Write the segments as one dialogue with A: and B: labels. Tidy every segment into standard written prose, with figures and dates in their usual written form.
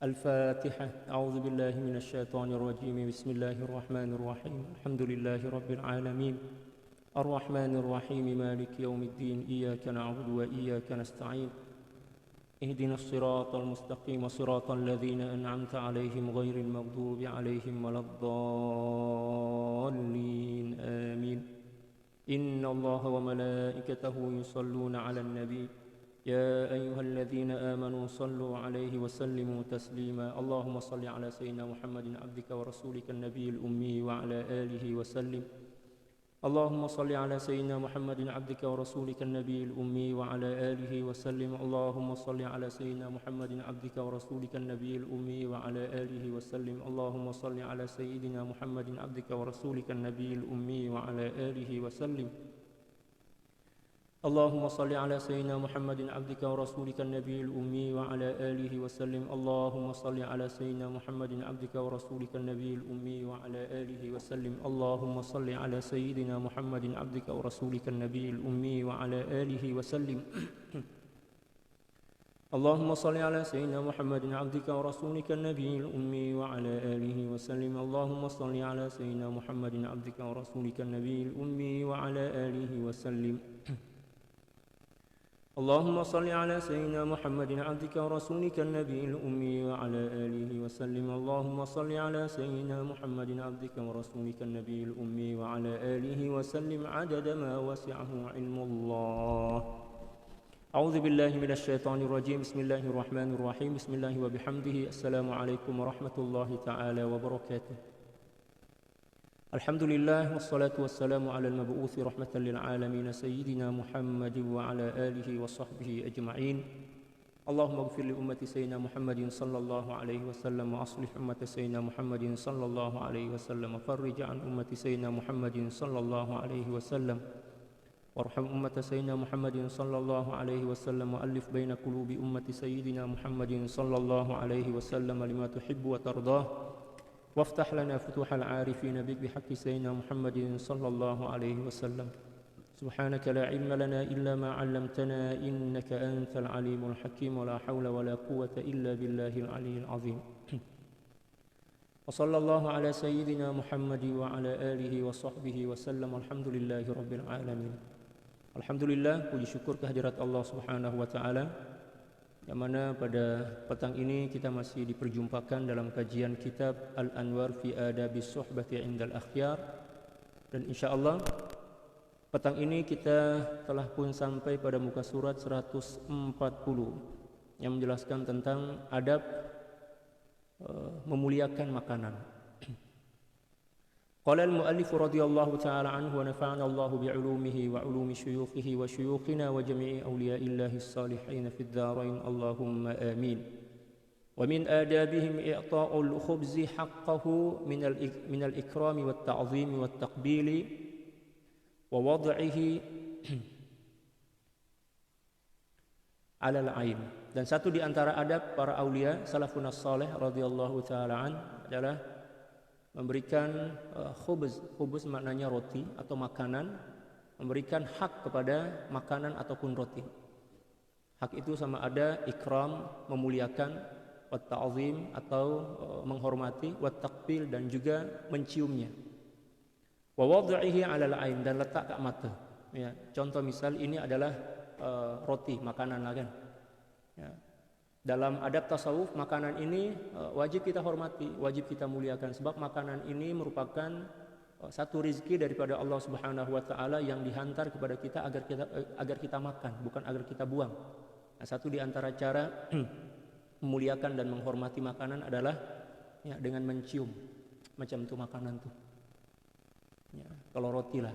A: الفاتحة. أعوذ بالله من الشيطان الرجيم. بسم الله الرحمن الرحيم. الحمد لله رب العالمين الرحمن الرحيم مالك يوم الدين. إياك نعبد وإياك نستعين. اهدنا الصراط المستقيم صراط الذين أنعمت عليهم غير المغضوب عليهم ولا الضالين آمين. إن الله وملائكته يصلون على النبي يا أيها الذين آمنوا صلوا عليه وسلموا تسليما. اللهم صل على سيدنا محمد عبدك ورسولك النبي الأمي وعلى آله وسلم. اللهم صل على سيدنا محمد عبدك ورسولك النبي الأمي وعلى آله وسلم. اللهم صل على سيدنا محمد عبدك ورسولك النبي الأمي وعلى آله وسلم. اللهم صل على سيدنا محمد عبدك ورسولك النبي الأمي وعلى آله وسلم. اللهم صل على سيدنا محمد عبدك ورسولك النبي الأمي وعلى آله وسلم. اللهم صل على سيدنا محمد عبدك ورسولك النبي الأمي وعلى آله وسلم. اللهم صل على سيدنا محمد عبدك ورسولك النبي الأمي وعلى آله وسلم. اللهم صل على سيدنا محمد عبدك ورسولك النبي الأمي وعلى آله وسلم. اللهم صل على سيدنا محمد عبدك ورسولك النبي الأمي وعلى آله وسلم. اللهم صل على سيدنا محمد عبدك ورسولك النبي الأمي وعلى آله وسلم. اللهم صل على سيدنا محمد عبدك ورسولك النبي الأمي وعلى آله وسلم عدد ما وسعه علم الله. أعوذ بالله من الشيطان الرجيم. بسم الله الرحمن الرحيم. بسم الله وبحمده. السلام عليكم ورحمة الله تعالى وبركاته. الحمد لله والصلاة والسلام على المبعوث رحمة للعالمين سيدنا محمد وعلى آله وصحبه أجمعين. اللهم اغفر لأمة سيدنا محمد صلى الله عليه وسلم وأصلح أمة سيدنا محمد صلى الله عليه وسلم. فرج عن أمة سيدنا محمد صلى الله عليه وسلم وارحم أمة سيدنا محمد صلى الله عليه وسلم. وألف بين قلوب أمة سيدنا محمد صلى الله عليه وسلم لما تحب وترضاه. وافتح لنا فتوح العارفين بك بحق سيدنا محمد صلى الله عليه وسلم. سبحانك لا علم لنا إلا ما علمتنا إنك أنت العليم الحكيم. ولا حول ولا قوة إلا بالله العلي العظيم. وصلى الله على سيدنا محمد وعلى آله وصحبه وسلم. الحمد لله رب العالمين. Alhamdulillah, puji syukur kehadirat Allah Subhanahu wa taala, yang mana pada petang ini kita masih diperjumpakan dalam kajian kitab Al-Anwar fi Adabis Suhbati Indal Akhyar. Dan insyaallah petang ini kita telah pun sampai pada muka surat 140 yang menjelaskan tentang adab memuliakan makanan. Qala al-muallif radhiyallahu ta'ala anhu wa nafa'ana Allahu bi'ulumihi wa 'ulumi syuyukhihi wa syuyukhina wa jami'i awliya'illahi as-salihin fid dharain Allahumma amin. Wa min adabihim i'ta'ul khubzi haqqahu min al-ikrami wat ta'zimi wat taqbili wa wad'ihi 'ala al-'ain. Dan satu di antara adab para aulia salafun as-salih radhiyallahu ta'ala an adalah memberikan khubz maknanya roti atau makanan, memberikan hak kepada makanan ataupun roti. Hak itu sama ada ikram, memuliakan, wat ta'zim atau menghormati, wat taqbil dan juga menciumnya. Wa wad'ihi 'alal 'ain dan letak kat mata. Ya, contoh misal ini adalah roti, makanan lah kan. Ya. Dalam adab tasawuf, makanan ini wajib kita hormati, wajib kita muliakan, sebab makanan ini merupakan satu rizki daripada Allah Subhanahu wa taala yang dihantar kepada kita agar kita makan, bukan agar kita buang. Nah, satu di antara cara memuliakan dan menghormati makanan adalah ya, dengan mencium macam tu makanan tu. Ya, kalau roti lah,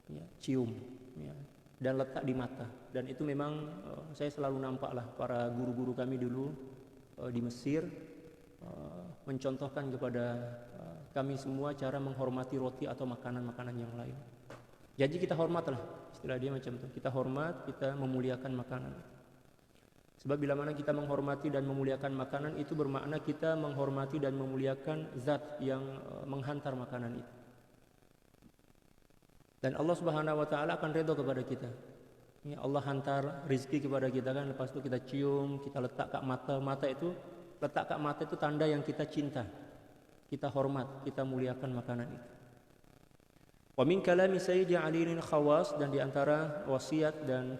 A: ya, cium, ya, dan letak di mata. Dan itu memang saya selalu nampak lah para guru-guru kami dulu di Mesir mencontohkan kepada kami semua cara menghormati roti atau makanan-makanan yang lain. Jadi kita hormatlah, istilah dia macam itu. Kita hormat, kita memuliakan makanan. Sebab bila mana kita menghormati dan memuliakan makanan, itu bermakna kita menghormati dan memuliakan zat yang menghantar makanan itu. Dan Allah Subhanahu wa taala akan redha kepada kita. Ya, Allah hantar rizki kepada kita kan, lepas itu kita cium, kita letak kat mata. Mata itu Letak kat mata itu tanda yang kita cinta, kita hormat, kita muliakan makanan itu. Wa min kalami Sayyidi Ali al-Khawas, dan di antara wasiat dan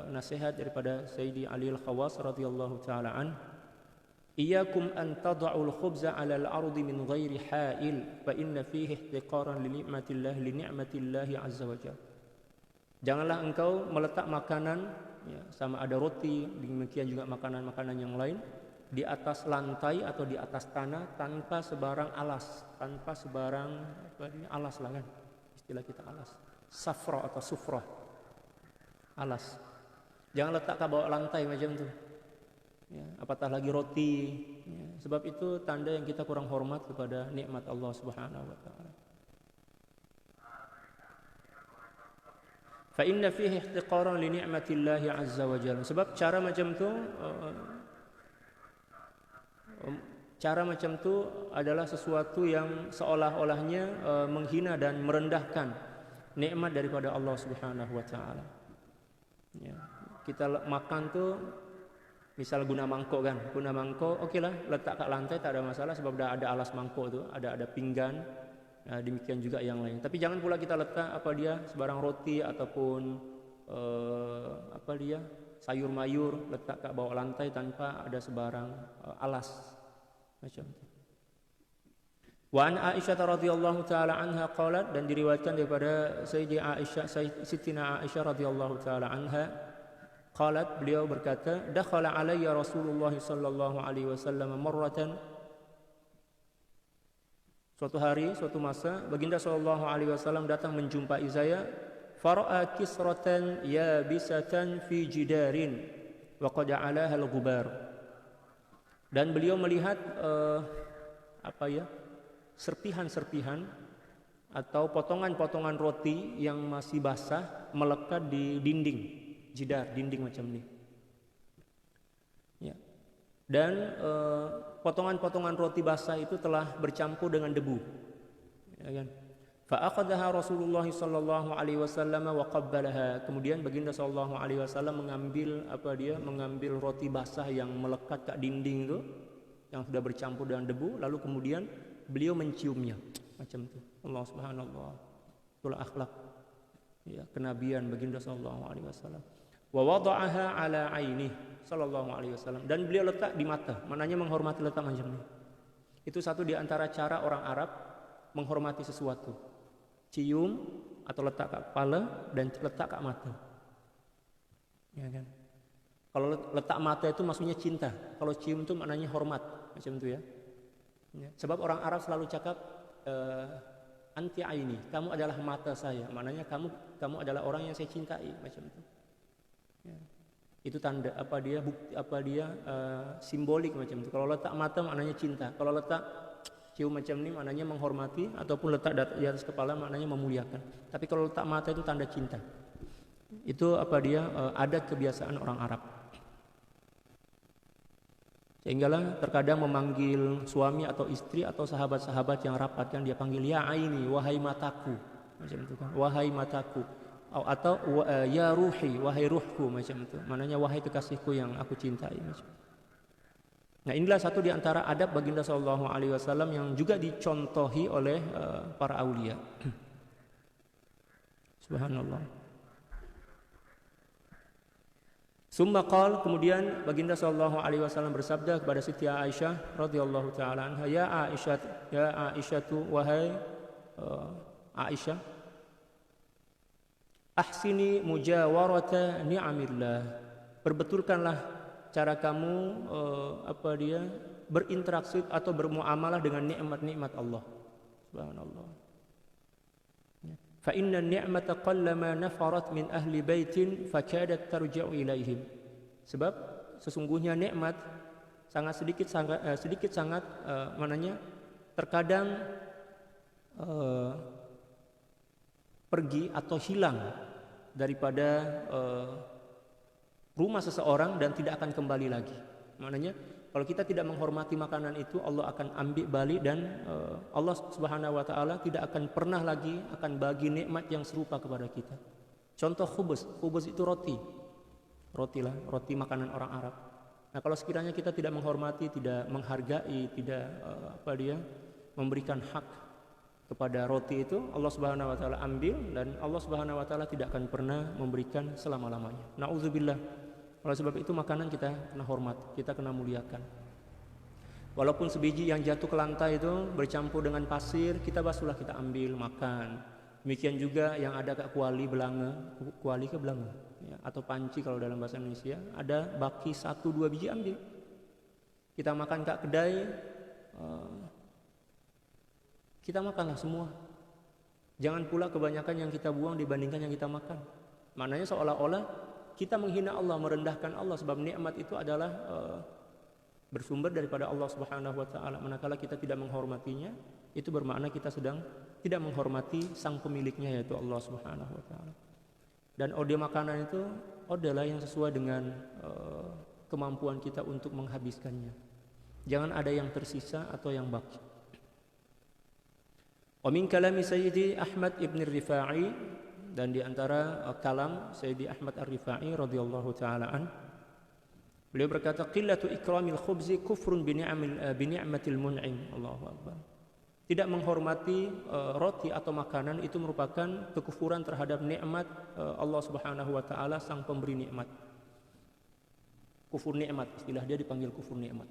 A: nasihat daripada Sayyidi Ali al-Khawas radhiyallahu taala an, iyyakum an tad'u al-khubza 'ala al-ardi min ghairi ha'il fa inna fihi ihtiqaran li ni'matillah azza wa jalla. Janganlah engkau meletak makanan, ya, sama ada roti, demikian juga makanan-makanan yang lain, di atas lantai atau di atas tanah tanpa sebarang alas, tanpa sebarang alas lah kan. Istilah kita alas, safra atau sufrah, alas. Jangan letak ke bawah lantai macam tu, ya, apatah lagi roti, ya, sebab itu tanda yang kita kurang hormat kepada nikmat Allah Subhanahu wa taala. Fa inna fihi ihtiqaran li ni'matillah azza wa jalla. Sebab cara macam tu adalah sesuatu yang seolah-olahnya menghina dan merendahkan nikmat daripada Allah Subhanahu wa taala. Ya, kita makan tu misal guna mangkok kan, guna mangkok okeylah letak kat lantai tak ada masalah sebab dah ada alas mangkok tu, ada pinggan. Demikian juga yang lain. Tapi jangan pula kita letak sebarang roti ataupun sayur mayur letak kat bawah lantai tanpa ada sebarang alas. Macam itu. Wa an Aisyah radhiyallahu taala anha qalat, dan diriwayatkan daripada Sittina Aisyah radhiyallahu taala anha qalat, beliau berkata, dakhala alayya Rasulullah sallallahu alaihi wasallam marratan. Suatu hari, suatu masa, baginda sallallahu alaihi wasallam datang menjumpai saya, fara'a kisratan yabisatan fi jidarin wa qad 'alaha al-ghubar. Dan beliau melihat serpihan-serpihan atau potongan-potongan roti yang masih basah melekat di dinding, jidar, dinding macam ni. Ya. Dan potongan-potongan roti basah itu telah bercampur dengan debu. Ya kan? Fa akhadhaha Rasulullah sallallahu alaihi wasallam wa qabbalaha. Kemudian baginda sallallahu alaihi wasallam mengambil roti basah yang melekat kat dinding itu yang sudah bercampur dengan debu, lalu kemudian beliau menciumnya. Macam tu. Allah Subhanallah. Itulah akhlak, ya, kenabian baginda sallallahu alaihi wasallam. Wa wada'aha ala aini sallallahu alaihi wasallam, dan beliau letak di mata. Maknanya menghormati letak macam ni. Itu satu di antara cara orang Arab menghormati sesuatu. Cium atau letak kat kepala dan letak kat mata. Ya kan? Kalau letak mata itu maksudnya cinta. Kalau cium itu maknanya hormat, macam itu ya. Ya. Sebab orang Arab selalu cakap anti aini, kamu adalah mata saya. Maknanya kamu adalah orang yang saya cintai, macam itu. Ya. Itu tanda bukti simbolik macam itu. Kalau letak mata maknanya cinta. Kalau letak cium macam ni maknanya menghormati, ataupun letak di atas kepala maknanya memuliakan. Tapi kalau letak mata itu tanda cinta. Itu adat kebiasaan orang Arab. Sehinggalah terkadang memanggil suami atau istri atau sahabat-sahabat yang rapat, kan dia panggil ya aini, wahai mataku, macam itu kan, wahai mataku, atau ya ruhi, wahai ruhku, macam itu. Maknanya wahai kekasihku yang aku cintai, macam itu. Nah, inilah satu di antara adab baginda sallallahu alaihi wasallam yang juga dicontohi oleh para aulia. Subhanallah. Summa qala, kemudian baginda sallallahu alaihi wasallam bersabda kepada Siti Aisyah radhiyallahu taala anha, ya Aisyatu, wahai Aisyah, ahsini mujawarata ni'amillah, perbetulkanlah cara kamu berinteraksi atau bermuamalah dengan nikmat-nikmat Allah. Subhanallah. Fa inna ni'mata qallama nafarat min ahli baitin fakadat tarji'u ilaihim. Sebab sesungguhnya nikmat sangat sedikit maknanya terkadang pergi atau hilang daripada rumah seseorang dan tidak akan kembali lagi. Maknanya kalau kita tidak menghormati makanan itu, Allah akan ambil balik, dan Allah Subhanahu wa taala tidak akan pernah lagi akan bagi nikmat yang serupa kepada kita. Contoh khubuz itu roti. Roti makanan orang Arab. Nah, kalau sekiranya kita tidak menghormati, tidak menghargai, tidak memberikan hak kepada roti itu, Allah Subhanahu wa taala ambil, dan Allah Subhanahu wa taala tidak akan pernah memberikan selama-lamanya. Nauzubillah. Oleh sebab itu makanan kita kena hormat, kita kena muliakan. Walaupun sebiji yang jatuh ke lantai itu bercampur dengan pasir, kita basuhlah, kita ambil, makan. Demikian juga yang ada ke kuali ke belanga, ya, atau panci kalau dalam bahasa Indonesia, ada baki 1-2 biji, ambil. Kita makan ke kedai, kita makanlah semua. Jangan pula kebanyakan yang kita buang dibandingkan yang kita makan. Maknanya seolah-olah kita menghina Allah, merendahkan Allah, sebab nikmat itu adalah bersumber daripada Allah Subhanahu wa taala. Manakala kita tidak menghormatinya, itu bermakna kita sedang tidak menghormati sang pemiliknya, yaitu Allah Subhanahu wa taala. Dan ode makanan itu adalah yang sesuai dengan kemampuan kita untuk menghabiskannya. Jangan ada yang tersisa atau yang baki. Wa min kalami Sayyidi Ahmad ibn Rifai, dan di antara kalam Sayyidi Ahmad Ar-Rifai radhiyallahu taala an, beliau berkata, qillatu ikramil khubzi kufrun bi ni'matil mun'im. Allahu akbar. Tidak menghormati roti atau makanan itu merupakan kekufuran terhadap nikmat Allah Subhanahu wa taala, sang pemberi nikmat. Kufur nikmat, istilah dia dipanggil kufur nikmat.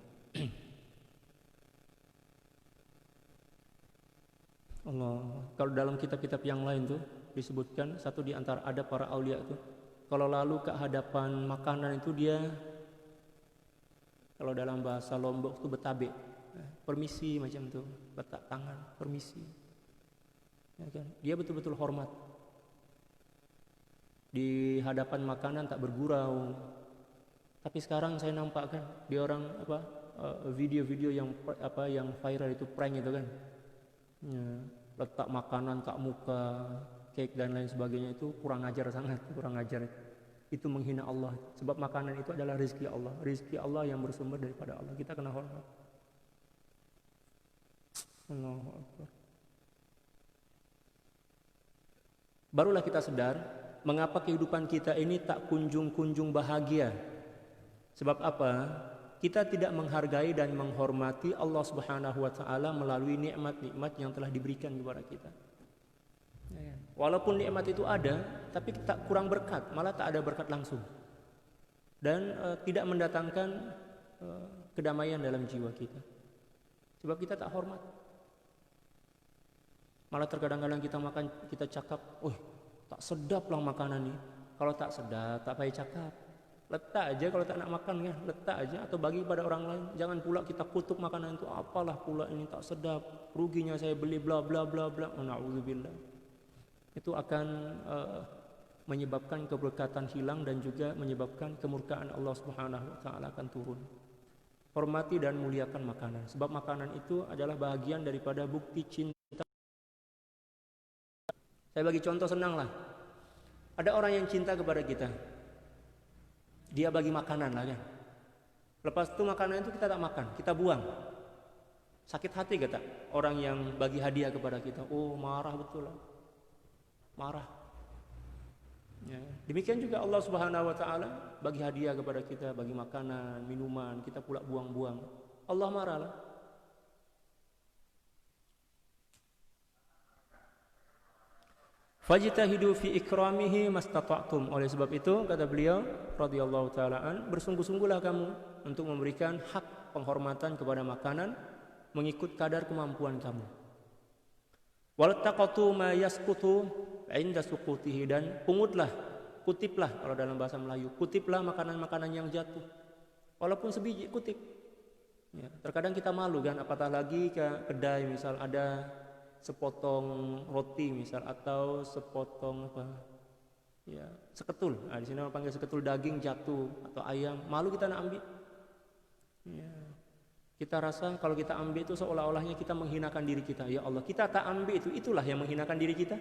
A: Allah. Kalau dalam kitab-kitab yang lain tuh disebutkan, satu di antara ada para aulia itu, kalau lalu ke hadapan makanan itu dia, kalau dalam bahasa Lombok itu betabe, permisi macam itu, letak tangan, permisi, ya kan? Dia betul-betul hormat. Di hadapan makanan tak bergurau. Tapi sekarang saya nampak kan di orang video-video yang viral itu, prank itu kan, ya, letak makanan kat muka, cake dan lain sebagainya, itu kurang ajar, sangat kurang ajar. Itu menghina Allah, sebab makanan itu adalah rezeki Allah, rezeki Allah yang bersumber daripada Allah. Kita kena hormat. Allahu Akbar. Barulah kita sadar mengapa kehidupan kita ini tak kunjung-kunjung bahagia. Sebab apa? Kita tidak menghargai dan menghormati Allah Subhanahu wa taala melalui nikmat-nikmat yang telah diberikan kepada kita. Walaupun nikmat itu ada, tapi kita kurang berkat, malah tak ada berkat langsung. Dan tidak mendatangkan kedamaian dalam jiwa kita. Sebab kita tak hormat. Malah terkadang-kadang kita makan, kita cakap, tak sedap lah makanan ini. Kalau tak sedap, tak payah cakap. Letak aja kalau tak nak makan kan, letak aja atau bagi pada orang lain. Jangan pula kita kutuk makanan itu, apalah pula ini tak sedap, ruginya saya beli bla bla bla bla. Na'udzubillah. Itu akan menyebabkan keberkatan hilang dan juga menyebabkan kemurkaan Allah Subhanahu wa taala akan turun. Hormati dan muliakan makanan, sebab makanan itu adalah bahagian daripada bukti cinta. Saya bagi contoh senang lah. Ada orang yang cinta kepada kita, dia bagi makanan lah kan. Lepas itu makanan itu kita tak makan, kita buang. Sakit hati kata orang yang bagi hadiah kepada kita. Oh, marah betul lah. Marah. Ya. Demikian juga Allah Subhanahu wa taala bagi hadiah kepada kita, bagi makanan, minuman, kita pula buang-buang. Allah marah lah. Fajtahidu fi ikramihi mastata'tum. Oleh sebab itu kata beliau radhiyallahu taala an, bersungguh-sungguhlah kamu untuk memberikan hak penghormatan kepada makanan mengikut kadar kemampuan kamu. Waltaqatu ma yasqutu 'inda suqutihi, dan pungutlah, kutiplah kalau dalam bahasa Melayu, kutiplah makanan-makanan yang jatuh. Walaupun sebiji, kutip. Ya, terkadang kita malu kan, apatah lagi ke kedai misal ada sepotong roti misal, atau sepotong seketul. Di sini orang panggil seketul daging jatuh atau ayam, malu kita nak ambil. Ya. Kita rasa kalau kita ambil itu seolah-olahnya kita menghinakan diri kita. Ya Allah, kita tak ambil itu, itulah yang menghinakan diri kita.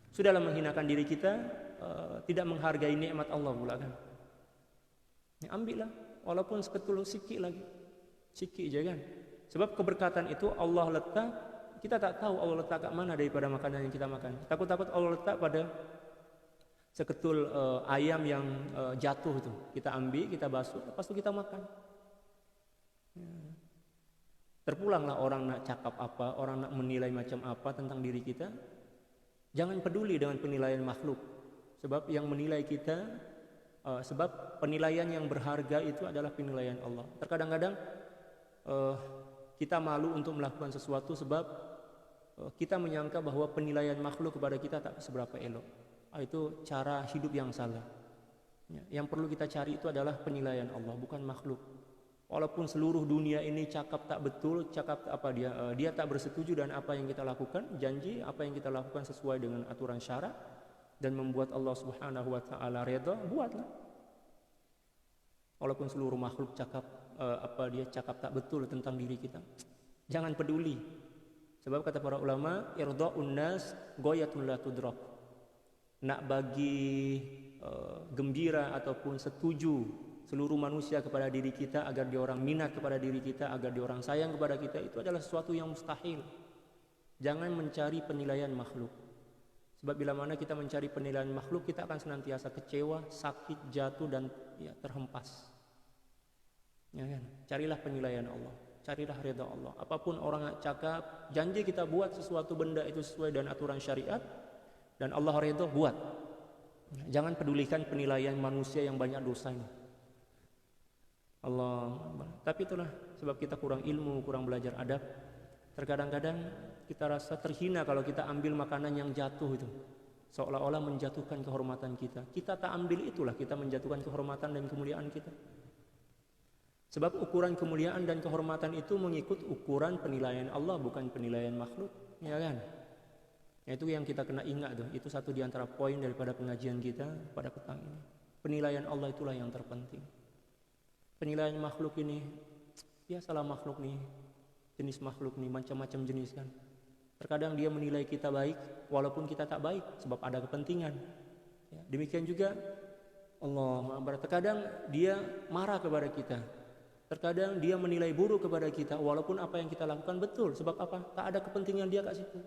A: Sudahlah menghinakan diri kita, tidak menghargai nikmat Allah pula kan. Ya, ambillah, walaupun seketul sikit lagi, sikit je kan. Sebab keberkatan itu Allah letak. Kita tak tahu Allah letak kat mana daripada makanan yang kita makan. Takut-takut Allah letak pada seketul ayam yang jatuh itu. Kita ambil, kita basuh, lepas itu kita makan. Terpulanglah orang nak cakap apa, orang nak menilai macam apa tentang diri kita. Jangan peduli dengan penilaian makhluk. Sebab yang menilai kita, sebab penilaian yang berharga itu adalah penilaian Allah. Terkadang-kadang kita malu untuk melakukan sesuatu sebab kita menyangka bahwa penilaian makhluk kepada kita tak seberapa elok. Itu cara hidup yang salah. Yang perlu kita cari itu adalah penilaian Allah, bukan makhluk. Walaupun seluruh dunia ini cakap tak betul, cakap apa dia tak bersetuju dan apa yang kita lakukan, janji apa yang kita lakukan sesuai dengan aturan syarak dan membuat Allah Subhanahu wa taala redha, buatlah. Walaupun seluruh makhluk cakap dia cakap tak betul tentang diri kita, jangan peduli. Sebab kata para ulama, irda'un nas ghayatun la tudrak. Nak bagi gembira ataupun setuju seluruh manusia kepada diri kita, agar dia orang minat kepada diri kita, agar dia orang sayang kepada kita, itu adalah sesuatu yang mustahil. Jangan mencari penilaian makhluk. Sebab bila mana kita mencari penilaian makhluk, kita akan senantiasa kecewa, sakit, jatuh dan terhempas. Ya kan? Carilah penilaian Allah, carilah ridha Allah. Apapun orang cakap, janji kita buat sesuatu benda itu sesuai dengan aturan syariat dan Allah ridha, buat. Jangan pedulikan penilaian manusia yang banyak dosa ini. Allah. Tapi itulah sebab kita kurang ilmu, kurang belajar adab. Terkadang-kadang kita rasa terhina kalau kita ambil makanan yang jatuh itu, seolah-olah menjatuhkan kehormatan kita. Kita tak ambil itulah kita menjatuhkan kehormatan dan kemuliaan kita. Sebab ukuran kemuliaan dan kehormatan itu mengikut ukuran penilaian Allah, bukan penilaian makhluk, ya kan? Itu yang kita kena ingat tuh. Itu satu di antara poin daripada pengajian kita pada petang ini. Penilaian Allah itulah yang terpenting. Penilaian makhluk ini, biasalah makhluk nih, jenis makhluk nih, macam-macam jenis kan. Terkadang dia menilai kita baik, walaupun kita tak baik, sebab ada kepentingan. Ya, demikian juga Allah, terkadang dia marah kepada kita. Terkadang dia menilai buruk kepada kita, walaupun apa yang kita lakukan betul. Sebab apa? Tak ada kepentingan dia kat situ.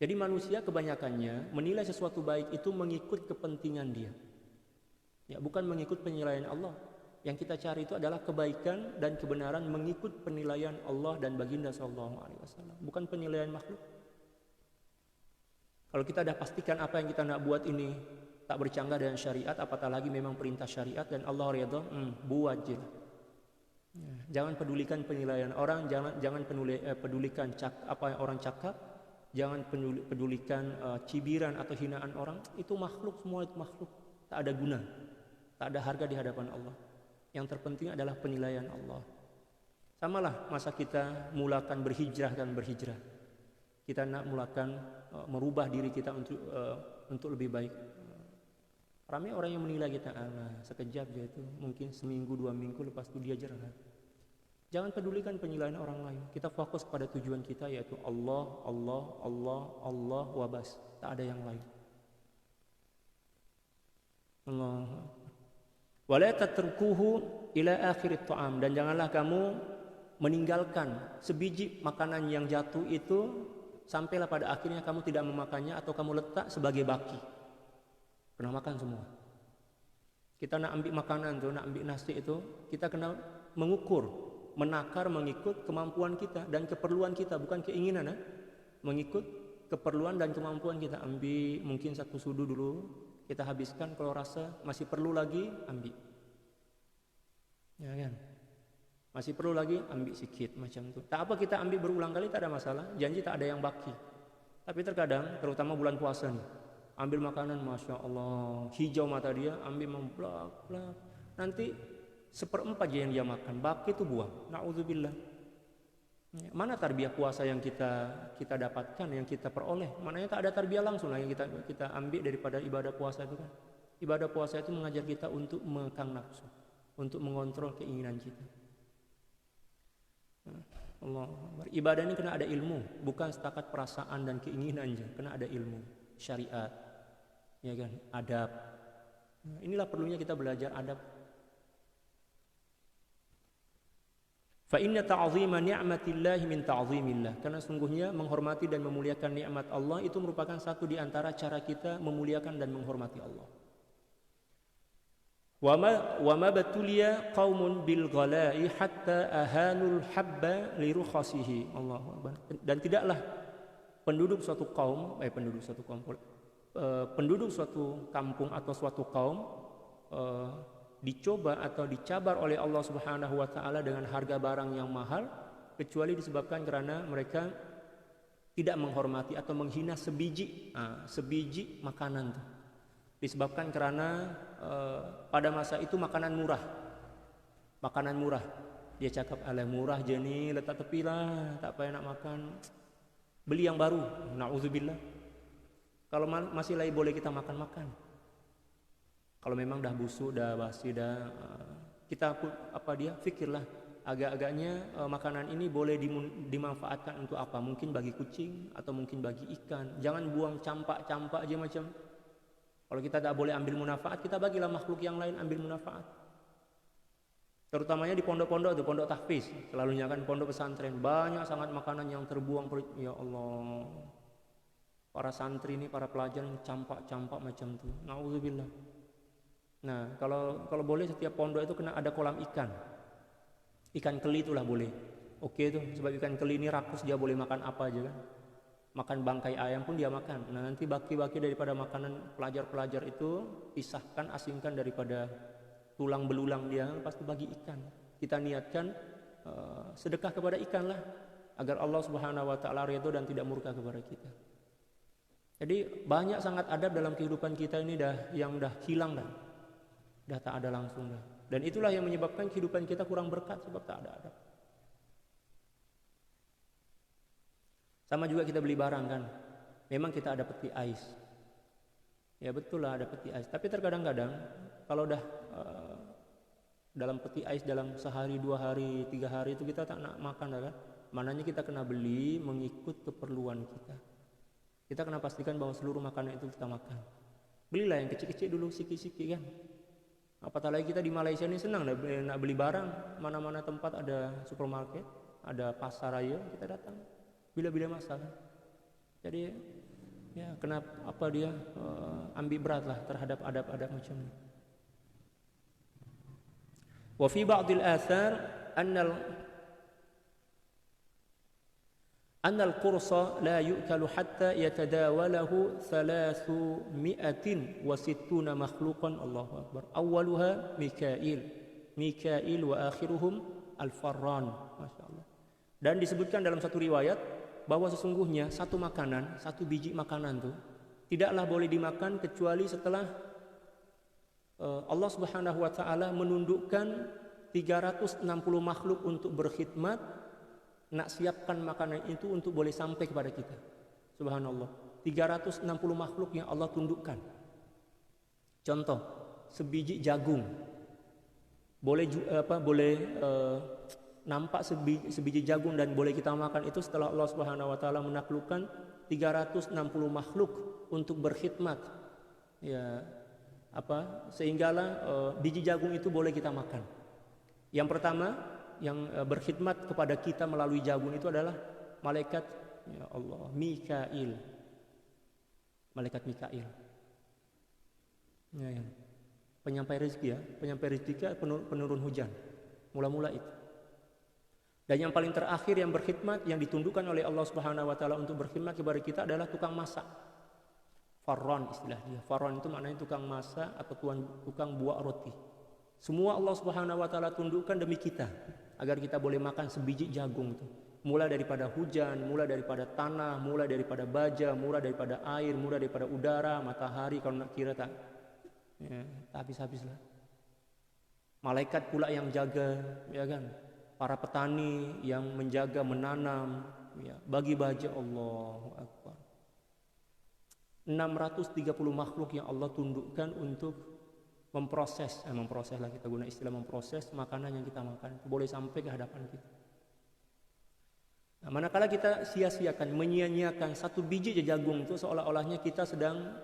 A: Jadi manusia kebanyakannya menilai sesuatu baik itu mengikut kepentingan dia. Ya, bukan mengikut penilaian Allah. Yang kita cari itu adalah kebaikan dan kebenaran mengikut penilaian Allah dan baginda sallallahu alaihi wasallam, bukan penilaian makhluk. Kalau kita dah pastikan apa yang kita nak buat ini tak bercanggah dengan syariat, apatah lagi memang perintah syariat dan Allah ridha, buat je. Jangan pedulikan penilaian orang, jangan pedulikan apa yang orang cakap, jangan pedulikan cibiran atau hinaan orang. Itu makhluk, semua itu makhluk, tak ada guna, tak ada harga di hadapan Allah. Yang terpenting adalah penilaian Allah. Samalah masa kita mulakan berhijrah dan berhijrah. Kita nak mulakan merubah diri kita untuk lebih baik. Ramai orang yang menilai kita, sekejap je itu, mungkin seminggu 2 minggu lepas itu dia jerah. Jangan pedulikan penilaian orang lain. Kita fokus pada tujuan kita, yaitu Allah, Allah, Allah, Allah, wabas. Tak ada yang lain. Allah. Wala tatrukuhu ila akhirit ta'am, dan janganlah kamu meninggalkan sebiji makanan yang jatuh itu sampailah pada akhirnya kamu tidak memakannya atau kamu letak sebagai baki. Kena makan semua. Kita nak ambil makanan tu, nak ambil nasi itu, kita kena mengukur, menakar mengikut kemampuan kita dan keperluan kita, bukan keinginan. Mengikut keperluan dan kemampuan kita. Ambil mungkin 1 sudu dulu, kita habiskan, kalau rasa masih perlu lagi, ambil. Ya kan? Masih perlu lagi, ambil sikit macam tu. Tak apa kita ambil berulang kali, tak ada masalah. Janji tak ada yang baki. Tapi terkadang, terutama bulan puasa nih, ambil makanan, Masya Allah, hijau mata dia, ambil memblak-blak. Nanti 1/4 je yang dia makan, baki itu buang. Na'udzubillah. Mana tarbiyah puasa yang kita dapatkan, yang kita peroleh? Maknanya tak ada tarbiyah langsung lah yang kita ambil daripada ibadah puasa itu kan. Ibadah puasa itu mengajar kita untuk mengekang nafsu, untuk mengontrol keinginan kita. Allah. Ibadah ini kena ada ilmu, bukan setakat perasaan dan keinginan aja, kena ada ilmu, syariat, ya kan, adab. Inilah perlunya kita belajar adab. Fa inna ta'zima ni'matillah min ta'zimillah. Karena sungguhnya menghormati dan memuliakan nikmat Allah itu merupakan satu di antara cara kita memuliakan dan menghormati Allah. Wa ma batuliya qaumun bil ghala'i hatta ahanul habba li rukhasihi. Allahu akbar. Dan tidaklah penduduk suatu kampung atau suatu kaum dicoba atau dicabar oleh Allah Subhanahu wa taala dengan harga barang yang mahal kecuali disebabkan karena mereka tidak menghormati atau menghina sebiji makanan tuh. Disebabkan karena pada masa itu makanan murah. Dia cakap alah murah je ni, letak tepi lah, tak payah nak makan, beli yang baru. Na'udzubillah. Kalau masih lagi boleh kita makan. Kalau memang dah busuk, dah basi, dah kita pun fikirlah agak-agaknya makanan ini boleh dimanfaatkan untuk apa? Mungkin bagi kucing atau mungkin bagi ikan. Jangan buang campak aja macam. Kalau kita tak boleh ambil manfaat, kita bagilah makhluk yang lain ambil manfaat. Terutamanya di pondok-pondok itu, pondok tahfiz, selalunya kan pondok pesantren, banyak sangat makanan yang terbuang. Ya Allah, para santri ini, para pelajar ini campak macam tu. Na'udzubillah. Nah, kalau boleh setiap pondok itu kena ada kolam ikan keli itulah boleh. Oke tuh, sebab ikan keli ini rakus, dia boleh makan apa aja kan. Makan bangkai ayam pun dia makan. Nah, nanti baki-baki daripada makanan pelajar-pelajar itu pisahkan, asingkan daripada tulang belulang dia, pasti bagi ikan. Kita niatkan sedekah kepada ikan lah, agar Allah Subhanahu wa taala ridho dan tidak murka kepada kita. Jadi banyak sangat adab dalam kehidupan kita ini yang dah hilang dah tak ada langsung dah. Dan itulah yang menyebabkan kehidupan kita kurang berkat, sebab tak ada adab. Sama juga kita beli barang kan, memang kita ada peti ais. Ya betul lah ada peti ais. Tapi terkadang-kadang kalau dah dalam peti ais dalam sehari, 2 hari, 3 hari itu kita tak nak makan kan. Mananya kita kena beli mengikut keperluan kita. Kita kena pastikan bahwa seluruh makanan itu kita makan. Belilah yang kecil-kecil dulu, sikit-sikit kan. Apatah lagi kita di Malaysia ini senang nak beli barang, mana-mana tempat ada supermarket, ada pasar raya, kita datang. Bila-bila masalah. Jadi ya kenapa dia ambil beratlah terhadap adab-adab macam ni. Wa fi ba'dil athar annal qursa la yu'kalu hatta yatadawalahu 360 makhluqan. Allahu akbar. Awwaluha Mikail wa akhiruhum al-Farran. Masyaallah. Dan disebutkan dalam satu riwayat bahwa sesungguhnya satu biji makanan itu tidaklah boleh dimakan kecuali setelah Allah Subhanahu wa taala menundukkan 360 makhluk untuk berkhidmat, nak siapkan makanan itu untuk boleh sampai kepada kita. Subhanallah. 360 makhluk yang Allah tundukkan. Contoh, sebiji jagung boleh nampak sebiji jagung dan boleh kita makan itu setelah Allah Subhanahu wa taala menaklukkan 360 makhluk untuk berkhidmat. Ya, sehinggalah biji jagung itu boleh kita makan. Yang pertama yang berkhidmat kepada kita melalui jagung itu adalah malaikat, ya Allah, Malaikat Mikail. Ya. Penyampai rezeki, penurun hujan. Mula-mula itu. Dan yang paling terakhir yang berkhidmat, yang ditundukkan oleh Allah Subhanahu wa taala untuk berkhidmat kepada kita adalah tukang masak. Farron istilah dia. Farron itu maknanya tukang masak atau tukang buat roti. Semua Allah Subhanahu wa taala tundukkan demi kita agar kita boleh makan sebiji jagung itu. Mulai daripada hujan, mulai daripada tanah, mulai daripada baja, mulai daripada air, mulai daripada udara, matahari, kalau nak kira tak habis-habislah. Malaikat pula yang jaga, ya kan? Para petani yang menjaga menanam, ya, bagi baja. Allahu akbar. 630 makhluk yang Allah tundukkan untuk memproses lah, kita guna istilah memproses makanan yang kita makan itu boleh sampai ke hadapan kita. Nah, manakala kita sia-siakan, menyia-nyiakan satu biji jagung itu, seolah-olahnya kita sedang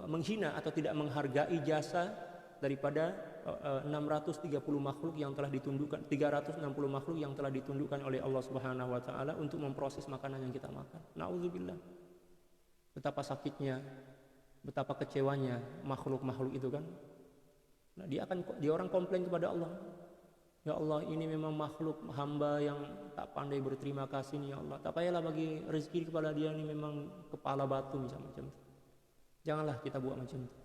A: menghina atau tidak menghargai jasa daripada 630 makhluk yang telah ditundukkan, 360 makhluk yang telah ditundukkan oleh Allah Subhanahu wa taala untuk memproses makanan yang kita makan. Nauzubillah. Betapa sakitnya, betapa kecewanya makhluk-makhluk itu kan. Nah, dia orang komplain kepada Allah. Ya Allah, ini memang makhluk hamba yang tak pandai berterima kasih nih ya Allah. Tak payahlah bagi rezeki kepada dia, ini memang kepala batu macam-macam. Janganlah kita buat macam itu.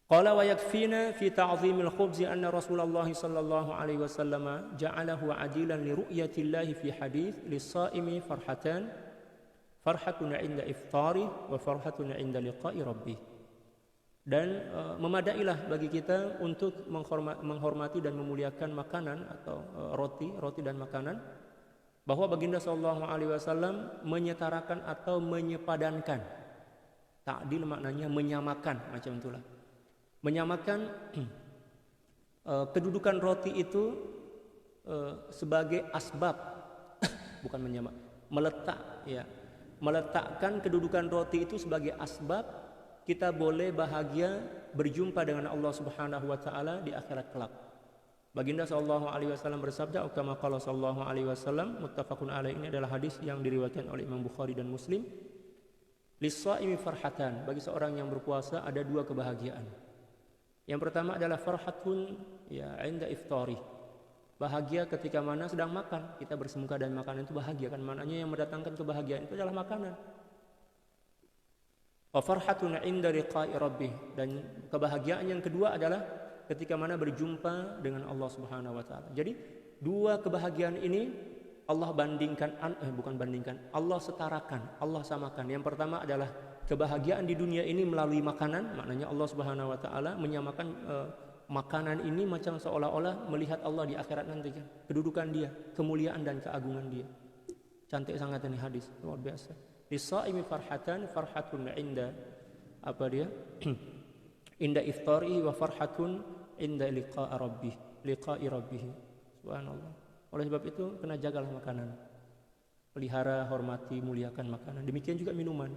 A: Qala wa yakfina fi ta'zimil khubz anna Rasulullah sallallahu alaihi wasallam ja'alahu adilan li ru'yatillahi fi hadits lis-sha'imi farhatun 'inda iftari wa farhatun 'inda liqa'i rabbih. Dan memadailah bagi kita untuk menghormati dan memuliakan makanan atau roti dan makanan, bahwa baginda sallallahu alaihi wasallam menyetarakan atau menyepadankan. Ta'dil maknanya menyamakan, macam itulah. Menyamakan kedudukan roti itu sebagai asbab, bukan meletakkan kedudukan roti itu sebagai asbab kita boleh bahagia berjumpa dengan Allah Subhanahu wa taala di akhirat kelak. Baginda sallallahu alaihi wasallam bersabda, kama qala sallallahu alaihi wasallam, muttafaqun alaih, ini adalah hadis yang diriwayatkan oleh Imam Bukhari dan Muslim. Lis-shaimi farhatan, bagi seorang yang berpuasa ada dua kebahagiaan. Yang pertama adalah farhatun inda iftari. Bahagia ketika mana sedang makan, kita bersemuka dan makanan itu bahagia kan, maknanya yang mendatangkan kebahagiaan itu adalah makanan. Wa farhatun 'inda liqa'i rabbih, dan kebahagiaan yang kedua adalah ketika mana berjumpa dengan Allah Subhanahu wa taala. Jadi dua kebahagiaan ini Allah Allah setarakan, Allah samakan. Yang pertama adalah kebahagiaan di dunia ini melalui makanan, maknanya Allah Subhanahu wa taala menyamakan makanan ini macam seolah-olah melihat Allah di akhirat nanti kan. Kedudukan dia, kemuliaan dan keagungan dia. Cantik sangat ini hadis, luar biasa. Lis-shaimi farhatun 'inda inda iftari wa farhatun 'inda liqa'i rabbih. Subhanallah. Oleh sebab itu kena jagalah makanan. Pelihara, hormati, muliakan makanan. Demikian juga minuman.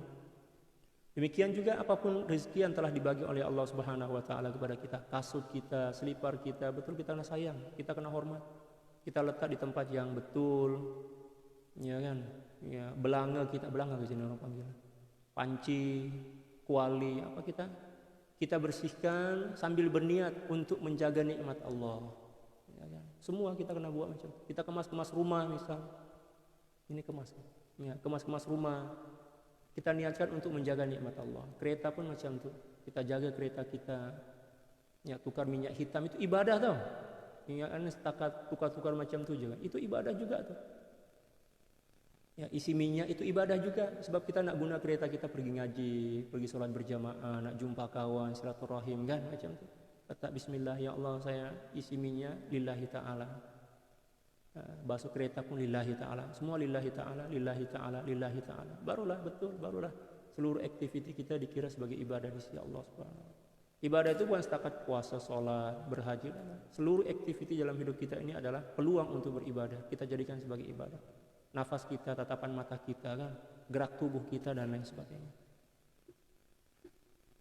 A: Demikian juga apapun rezeki yang telah dibagi oleh Allah Subhanahu wa taala kepada kita, kasut kita, selipar kita, betul kita kena sayang, kita kena hormat. Kita letak di tempat yang betul. Ya kan? Ya, belanga ke sini orang panggil. Panci, kuali, apa kita bersihkan sambil berniat untuk menjaga nikmat Allah. Ya kan? Semua kita kena buat macam. Kita kemas-kemas rumah misal. Ini kemas rumah. Kita niatkan untuk menjaga nikmat Allah. Kereta pun macam tu. Kita jaga kereta kita. Ya, tukar minyak hitam itu ibadah tau. Ya, setakat tukar-tukar macam tu juga. Itu ibadah juga tuh. Ya, isi minyak itu ibadah juga, sebab kita nak guna kereta kita pergi ngaji, pergi sholat berjamaah, nak jumpa kawan, silaturahim kan macam tu. Kata bismillah, ya Allah saya isi minyak lillahi ta'ala. Basuh kereta pun lillahi ta'ala. Semua lillahi ta'ala, lillahi ta'ala, lillahi ta'ala. Barulah seluruh aktiviti kita dikira sebagai ibadah di sisi Allah Subhanahu. Ibadah itu bukan setakat puasa, sholat, berhaji. Seluruh aktiviti dalam hidup kita ini adalah peluang untuk beribadah. Kita jadikan sebagai ibadah. Nafas kita, tatapan mata kita kan, gerak tubuh kita dan lain sebagainya.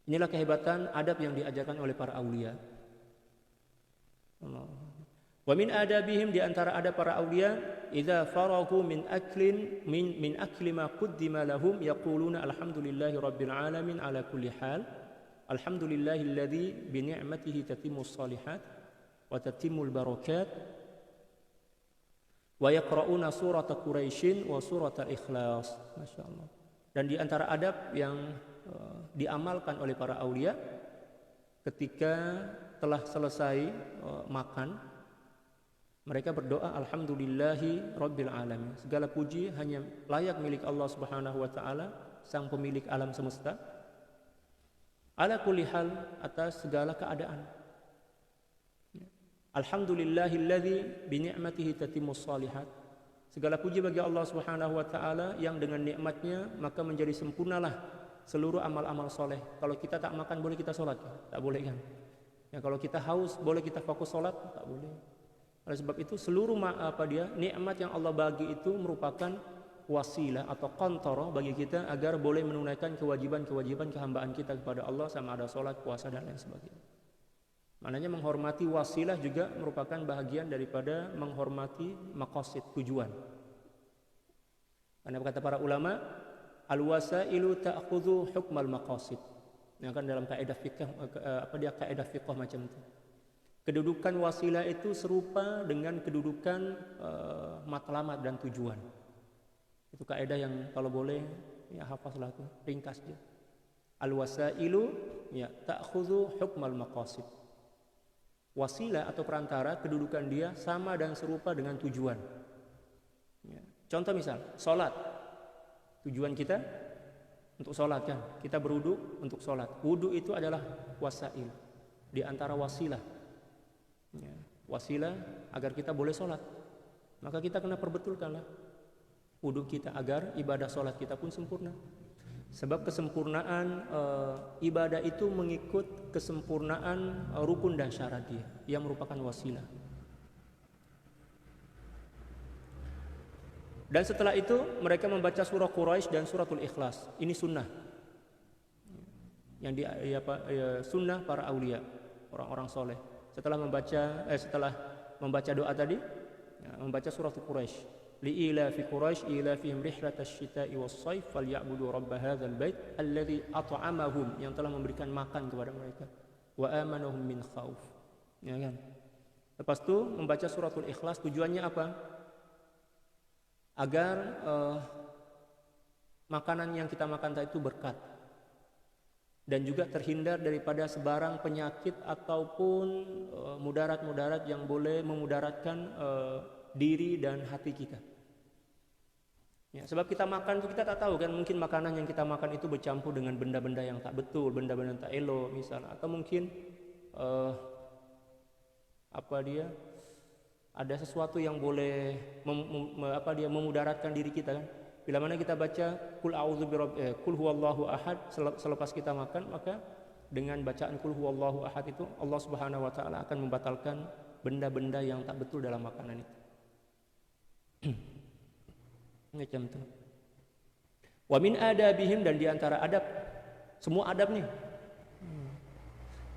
A: Inilah kehebatan adab yang diajarkan oleh para aulia. Wa min adabihim, di antara adab para aulia, idza faragu min akli ma qaddima lahum yaquluna alhamdulillahi rabbil alamin ala kulli hal. Alhamdulillahilladzi bi ni'matihi tatimmus shalihat wa tatimmul barakat. Wa yaqra'una surata Quraisyin wa surata Ikhlas. Masyaallah. Dan di antara adab yang diamalkan oleh para aulia ketika telah selesai makan, mereka berdoa alhamdulillahi rabbil alamin. Segala puji hanya layak milik Allah Subhanahu wa taala, sang pemilik alam semesta. Ala kulli hal, atas segala keadaan. Alhamdulillahilladzi bi ni'matihi tatimmus shalihat. Segala puji bagi Allah Subhanahu wa taala yang dengan nikmatnya maka menjadi sempurnalah seluruh amal-amal soleh. Kalau kita tak makan boleh kita solat? Tak boleh kan? Ya, kalau kita haus boleh kita fokus solat? Tak boleh. Oleh sebab itu seluruh nikmat yang Allah bagi itu merupakan wasilah atau qantara bagi kita agar boleh menunaikan kewajiban-kewajiban kehambaan kita kepada Allah, sama ada solat, puasa dan lain sebagainya. Maknanya menghormati wasilah juga merupakan bahagian daripada menghormati maqasid, tujuan. Karena kata para ulama, al-wasailu ta'khudhu hukmal maqasid. Yang kan dalam kaidah fikih kaidah fiqh macam itu. Kedudukan wasilah itu serupa dengan kedudukan matlamat dan tujuan. Itu kaidah yang kalau boleh ya hafazlah itu, ringkas dia. Al-wasailu ya ta'khudhu hukmal maqasid. Wasilah atau perantara kedudukan dia sama dan serupa dengan tujuan. Ya. Contoh misal, sholat. Tujuan kita untuk sholat kan. Kita berwudu untuk sholat. Wudu itu adalah wasail. Di antara wasilah. Ya. Wasilah agar kita boleh sholat. Maka kita kena perbetulkanlah wudu kita agar ibadah sholat kita pun sempurna. Sebab kesempurnaan ibadah itu mengikut kesempurnaan rukun dan syarat dia yang merupakan wasilah. Dan setelah itu mereka membaca surah Quraisy dan suratul Ikhlas. Ini sunnah. Yang sunnah para aulia, orang-orang soleh. Setelah membaca doa tadi, ya, membaca suratul Quraisy. Li'ilafi Quraisy ilafihim rihlatasy syita'i was-shaif falyabudu rabb hadzal bait alladzi at'amahum, yang telah memberikan makan kepada mereka, wa amanahum min khauf. Ya kan? Lepas itu membaca suratul Ikhlas tujuannya apa? Agar makanan yang kita makan tadi itu berkat dan juga terhindar daripada sebarang penyakit ataupun mudarat-mudarat yang boleh memudaratkan diri dan hati kita. Ya, sebab kita makan itu kita tak tahu kan, mungkin makanan yang kita makan itu bercampur dengan benda-benda yang tak betul, benda-benda yang tak elok misalnya, atau mungkin ada sesuatu yang boleh memudaratkan diri kita kan. Bila mana kita baca kul huwallahu ahad selepas kita makan, maka dengan bacaan kul huwallahu ahad itu Allah Subhanahu wa taala akan membatalkan benda-benda yang tak betul dalam makanan itu. Macam itu. Wa min adabihim, dan diantara adab, semua adab nih.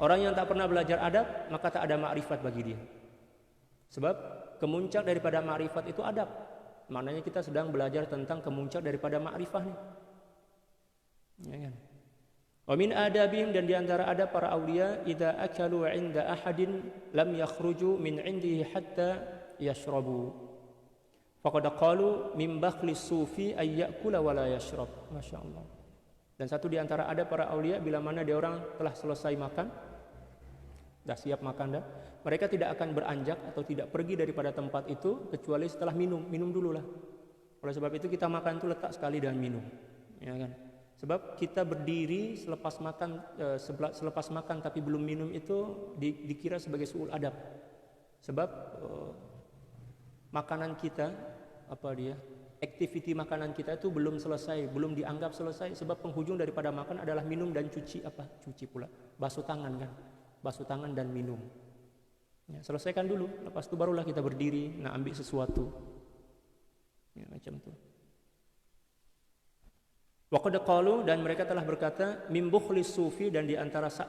A: Orang yang tak pernah belajar adab, maka tak ada makrifat bagi dia. Sebab kemuncak daripada makrifat itu adab. Maknanya kita sedang belajar tentang kemuncak daripada makrifah nih. Ya kan? Wa min adabihim, dan diantara adab para aulia, idza akalu 'inda ahadin lam yakhruju min 'indihi hatta yashrabu. Faqad qalu min bakhlis sufi ay ya'kula wa la yashrab. Masyaallah. Dan satu di antara adab para aulia, bila mana dia orang telah selesai makan, dah siap makan dah, mereka tidak akan beranjak atau tidak pergi daripada tempat itu kecuali setelah minum dululah. Oleh sebab itu kita makan itu letak sekali dan minum, ya kan? Sebab kita berdiri selepas makan tapi belum minum itu dikira sebagai suul adab. Sebab makanan kita, activity makanan kita itu belum selesai, belum dianggap selesai, sebab penghujung daripada makan adalah minum dan cuci pula, basuh tangan kan, basuh tangan dan minum. Ya, selesaikan dulu, lepas itu barulah kita berdiri, ambil sesuatu. Ya, macam itu. Wa qad qalu, dan mereka telah berkata, min bukhlis sufi, dan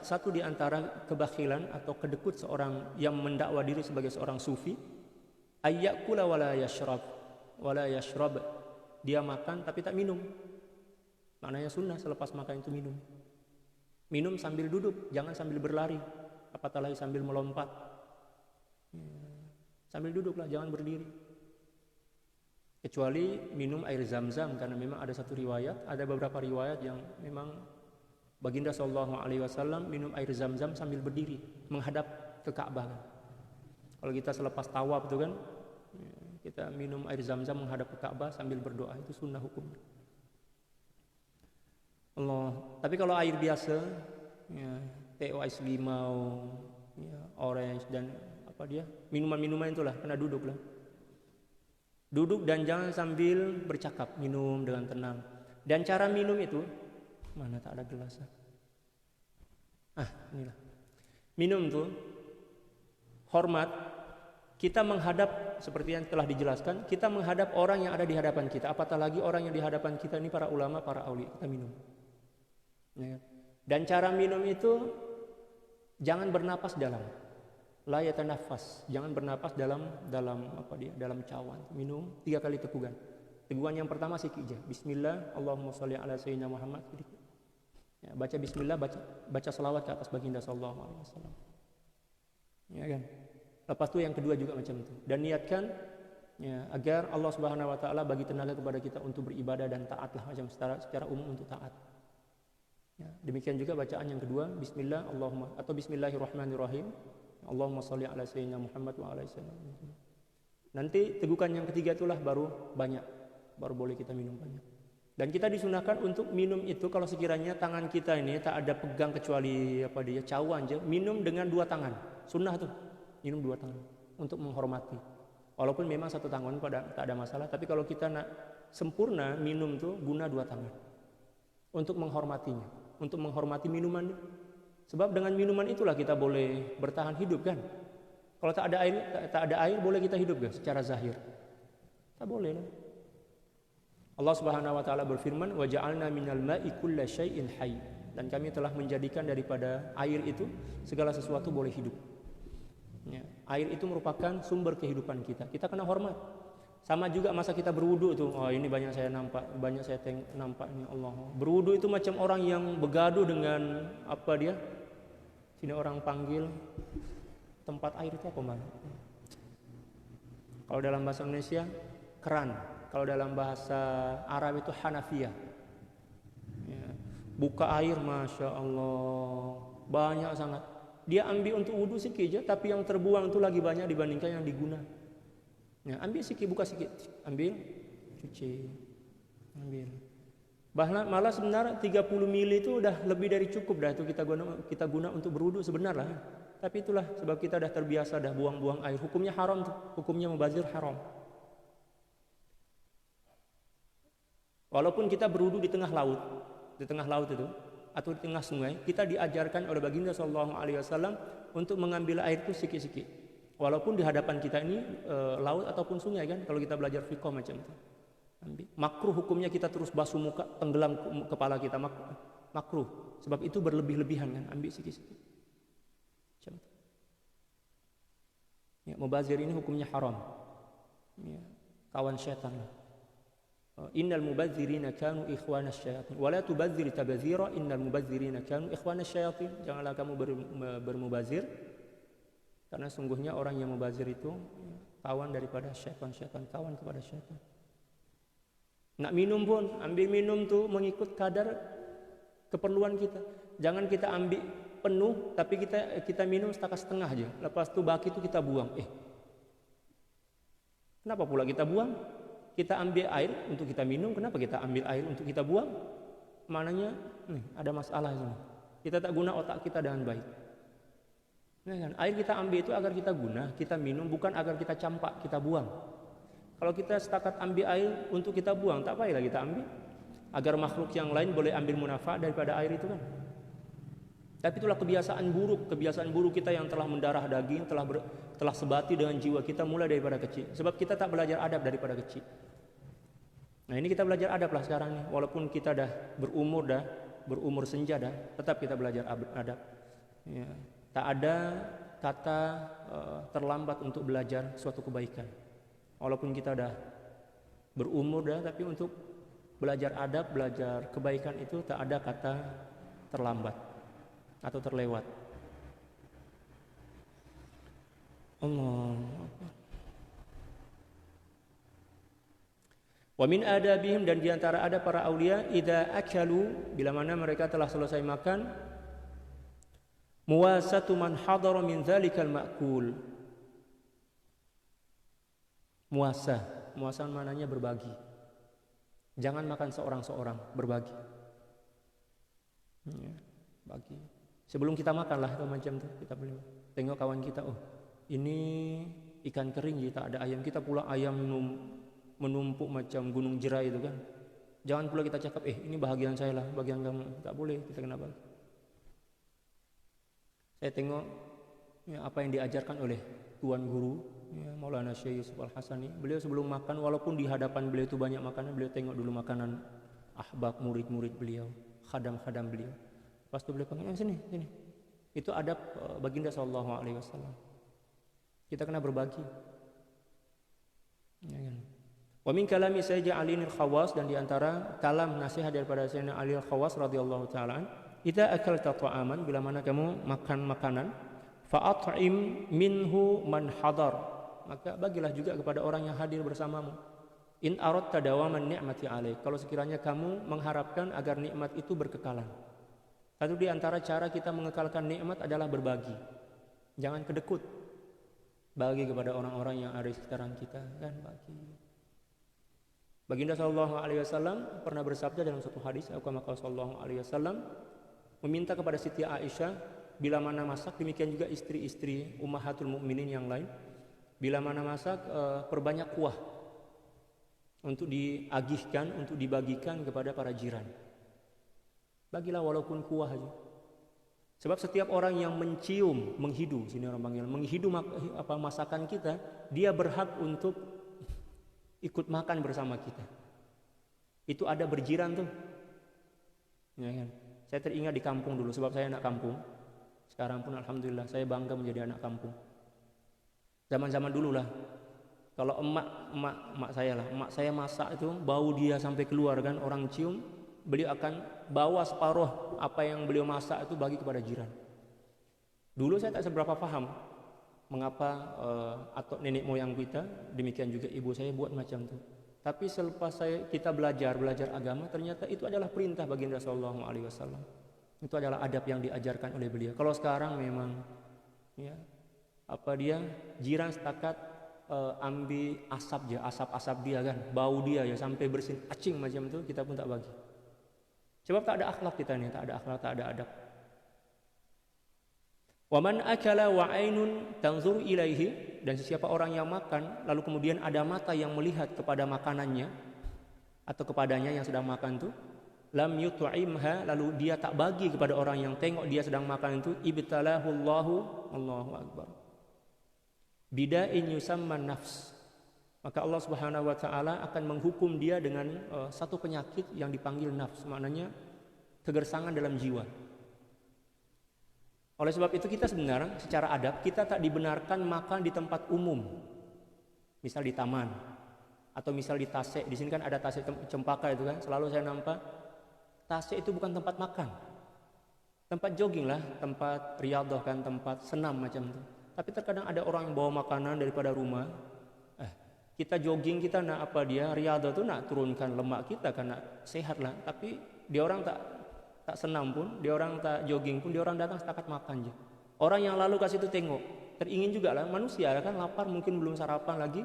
A: satu di antara kebakhilan atau kedekut seorang yang mendakwa diri sebagai seorang sufi, ayyakula wala yashrab, dia makan tapi tak minum. Maknanya sunnah selepas makan itu minum sambil duduk, jangan sambil berlari, apatah lagi sambil melompat. Sambil duduklah, jangan berdiri. Kecuali minum air zam-zam, karena memang ada beberapa riwayat yang memang baginda sallallahu alaihi wasallam minum air zam-zam sambil berdiri menghadap ke Ka'bah. Kalau kita selepas tawaf itu kan, kita minum air zam-zam menghadap ke Ka'bah sambil berdoa, itu sunnah hukum. Tapi kalau air biasa, ya, TOS limau, ya, orange dan minuman-minuman itulah, kena duduklah. Duduk dan jangan sambil bercakap, minum dengan tenang. Dan cara minum itu, mana tak ada gelasnya. Inilah. Minum tuh hormat, kita menghadap, seperti yang telah dijelaskan, kita menghadap orang yang ada di hadapan kita, apatah lagi orang yang di hadapan kita ini para ulama, para aulia, kita minum. Ya. Dan cara minum itu jangan bernapas dalam. La yatanafas, jangan bernapas dalam cawan. Minum 3 kali tegukan. Tegukan yang pertama sikit je. Bismillah, Allahumma sholli ala sayyidina Muhammad. Ya, baca bismillah, baca selawat ke atas baginda sallallahu alaihi wasallam. Ya kan? Lepas itu yang kedua juga macam itu. Dan niatkan ya, agar Allah Subhanahu wa taala bagi tenaga kepada kita untuk beribadah dan taatlah macam secara umum untuk taat. Ya, demikian juga bacaan yang kedua, bismillah Allahumma atau bismillahirrahmanirrahim. Allahumma sholli ala sayyidina Muhammad wa ala sayyidina Muhammad. Nanti tegukan yang ketiga itulah baru boleh kita minum banyak. Dan kita disunahkan untuk minum itu kalau sekiranya tangan kita ini tak ada pegang kecuali cawan aja, minum dengan 2 tangan. Sunnah tuh, minum 2 tangan untuk menghormati. Walaupun memang 1 tangan tak ada masalah, tapi kalau kita nak sempurna minum tuh guna 2 tangan untuk menghormatinya, untuk menghormati minuman. Sebab dengan minuman itulah kita boleh bertahan hidup kan. Kalau tak ada air boleh kita hidup kan secara zahir? Tak boleh lah. Allah Subhanahu wa taala berfirman, "Wa ja'alna minal ma'i kulla syai'in hayy." Dan kami telah menjadikan daripada air itu segala sesuatu boleh hidup. Ya, air itu merupakan sumber kehidupan kita. Kita kena hormat. Sama juga masa kita berwudu tuh. Oh, ini banyak saya nampak ini Allah. Berwudu itu macam orang yang bergaduh dengan dia? Sini orang panggil tempat air itu apa mana? Kalau dalam bahasa Indonesia keran. Kalau dalam bahasa Arab itu Hanafiyah. Ya, buka air, masya Allah, banyak sangat. Dia ambil untuk wudu sikit je, tapi yang terbuang itu lagi banyak dibandingkan yang diguna. Ya, ambil sikit, buka sikit, ambil, cuci, ambil. Malah sebenarnya 30 mili itu udah lebih dari cukup dah itu kita guna untuk berwudu sebenarnya. Tapi itulah sebab kita dah terbiasa dah buang-buang air. Hukumnya haram tuh, hukumnya mubazir haram. Walaupun kita berwudu di tengah laut itu atau di tengah sungai, kita diajarkan oleh baginda sallallahu alaihi wasallam untuk mengambil air itu sikit-sikit. Walaupun di hadapan kita ini laut ataupun sungai kan, kalau kita belajar fiqh macam itu. Makruh hukumnya kita terus basuh muka, tenggelam kepala kita, makruh. Sebab itu berlebih-lebihan kan, ambil sikit-sikit. Macam itu. Ya, mubazir ini hukumnya haram. Ya, kawan syaitan lah. Innal mubazzirina kanu ikhwanas syayatin wa la tubazzir tabazira innal mubazzirina kanu ikhwanas syayatin. Janganlah kamu bermubazir, karena sungguhnya orang yang mubazir itu kawan daripada syaitan, kawan kepada syaitan. Nak minum pun ambil minum tu mengikut kadar keperluan kita. Jangan kita ambil penuh tapi kita minum setengah aja. Lepas tu baki tu kita buang. Kenapa pula kita buang? Kita ambil air untuk kita minum, kenapa kita ambil air untuk kita buang? Maknanya ada masalah ini. Kita tak guna otak kita dengan baik. Nah, kan? Air kita ambil itu agar kita guna, kita minum, bukan agar kita campak, kita buang. Kalau kita setakat ambil air untuk kita buang, tak payahlah kita ambil. Agar makhluk yang lain boleh ambil manfaat daripada air itu kan. Tapi itulah kebiasaan buruk kita yang telah mendarah daging, telah sebati dengan jiwa kita mulai daripada kecil. Sebab kita tak belajar adab daripada kecil. Nah, ini kita belajar adab lah sekarang nih. Walaupun kita dah berumur senja dah, tetap kita belajar adab. Ya, tak ada kata terlambat untuk belajar suatu kebaikan. Walaupun kita dah berumur dah, tapi untuk belajar adab, belajar kebaikan itu tak ada kata terlambat atau terlewat. Allah. Wa min adabihim, dan diantara adab para aulia, idza akalu, bila mana mereka telah selesai makan, muwasatu man hadara min dzalikal ma'kul. Muasa maknanya berbagi. Jangan makan seorang-seorang, berbagi. Ya, bagi. Sebelum kita makan lah macam tu, kita boleh tengok kawan kita, oh ini ikan kering, kita ada ayam, kita pula ayam menumpuk macam gunung jerai itu kan. Jangan pula kita cakap, ini bahagian saya lah, bagian kamu. Tak boleh, kita kena bagi. Saya tengok apa yang diajarkan oleh Tuan Guru Maulana Syekh Yusuf Al-Hasani. Beliau sebelum makan, walaupun di hadapan beliau itu banyak makanan, beliau tengok dulu makanan ahbab, murid-murid beliau, khadam-khadam beliau. Lepas itu beliau panggil, sini. Itu adab baginda sallallahu alaihi wasallam. Kita kena berbagi. Ya kan? Wa min kalami Sayyidina Ali al-Khawas, dan diantara kalam nasihat daripada Sayyidina Ali al-Khawas radhiyallahu taala, idza akalta ta'aman, bila mana kamu makan makanan, fa'at'im minhu man hadar, maka bagilah juga kepada orang yang hadir bersamamu. In aradta dawaman ni'mati alaik, kalau sekiranya kamu mengharapkan agar nikmat itu berkekalan. Satu di antara cara kita mengekalkan nikmat adalah berbagi. Jangan kedekut. Bagi kepada orang-orang yang ada di sekitaran kita, kan, bagi. Baginda sallallahu alaihi wasallam pernah bersabda dalam satu hadis, maka sallallahu alaihi wasallam meminta kepada Siti Aisyah bila mana masak, demikian juga istri-istri ummahatul mukminin yang lain, bila mana masak perbanyak kuah untuk diagihkan, untuk dibagikan kepada para jiran. Bagilah walaupun kuah aja. Sebab setiap orang yang mencium, menghidu, sini orang panggil, menghidu masakan kita, dia berhak untuk ikut makan bersama kita. Itu ada berjiran tuh. Ya kan? Saya teringat di kampung dulu, sebab saya anak kampung. Sekarang pun alhamdulillah saya bangga menjadi anak kampung. Zaman-zaman dulu lah, kalau emak saya masak itu, bau dia sampai keluar kan, orang cium, beliau akan bawa separuh apa yang beliau masak itu bagi kepada jiran. Dulu saya tak seberapa paham mengapa atau nenek moyang kita, demikian juga ibu saya buat macam itu. Tapi selepas kita belajar agama, ternyata itu adalah perintah baginda sallallahu alaihi wasallam. Itu adalah adab yang diajarkan oleh beliau. Kalau sekarang memang ya, jiran setakat ambil asap dia kan, bau dia ya sampai bersin acing macam itu, kita pun tak bagi. Sebab tak ada akhlak kita ini, tak ada akhlak, tak ada adab. Wa man akala wa ainun tanzur ilaihi, dan siapa orang yang makan lalu kemudian ada mata yang melihat kepada makanannya atau kepadanya yang sedang makan itu, lam yut'imha, lalu dia tak bagi kepada orang yang tengok dia sedang makan itu, ibtalahu Allahu akbar, bida'in yusamman nafs, maka Allah Subhanahu wa taala akan menghukum dia dengan satu penyakit yang dipanggil nafs, maknanya kegersangan dalam jiwa. Oleh sebab itu kita sebenarnya secara adab kita tak dibenarkan makan di tempat umum. Misal di taman atau misal di Tasik. Di sini kan ada Tasik Cempaka itu kan, selalu saya nampak. Tasik itu bukan tempat makan. Tempat jogging lah, tempat riyadhah kan, tempat senam macam itu. Tapi terkadang ada orang yang bawa makanan daripada rumah. Kita jogging, kita nak riyadhah tu nak turunkan lemak kita kan, nak sehat lah. Tapi dia orang tak senam pun, dia orang tak jogging pun, dia orang datang setakat makan je. Orang yang lalu kasih itu tengok, teringin juga lah, manusia kan lapar, mungkin belum sarapan lagi.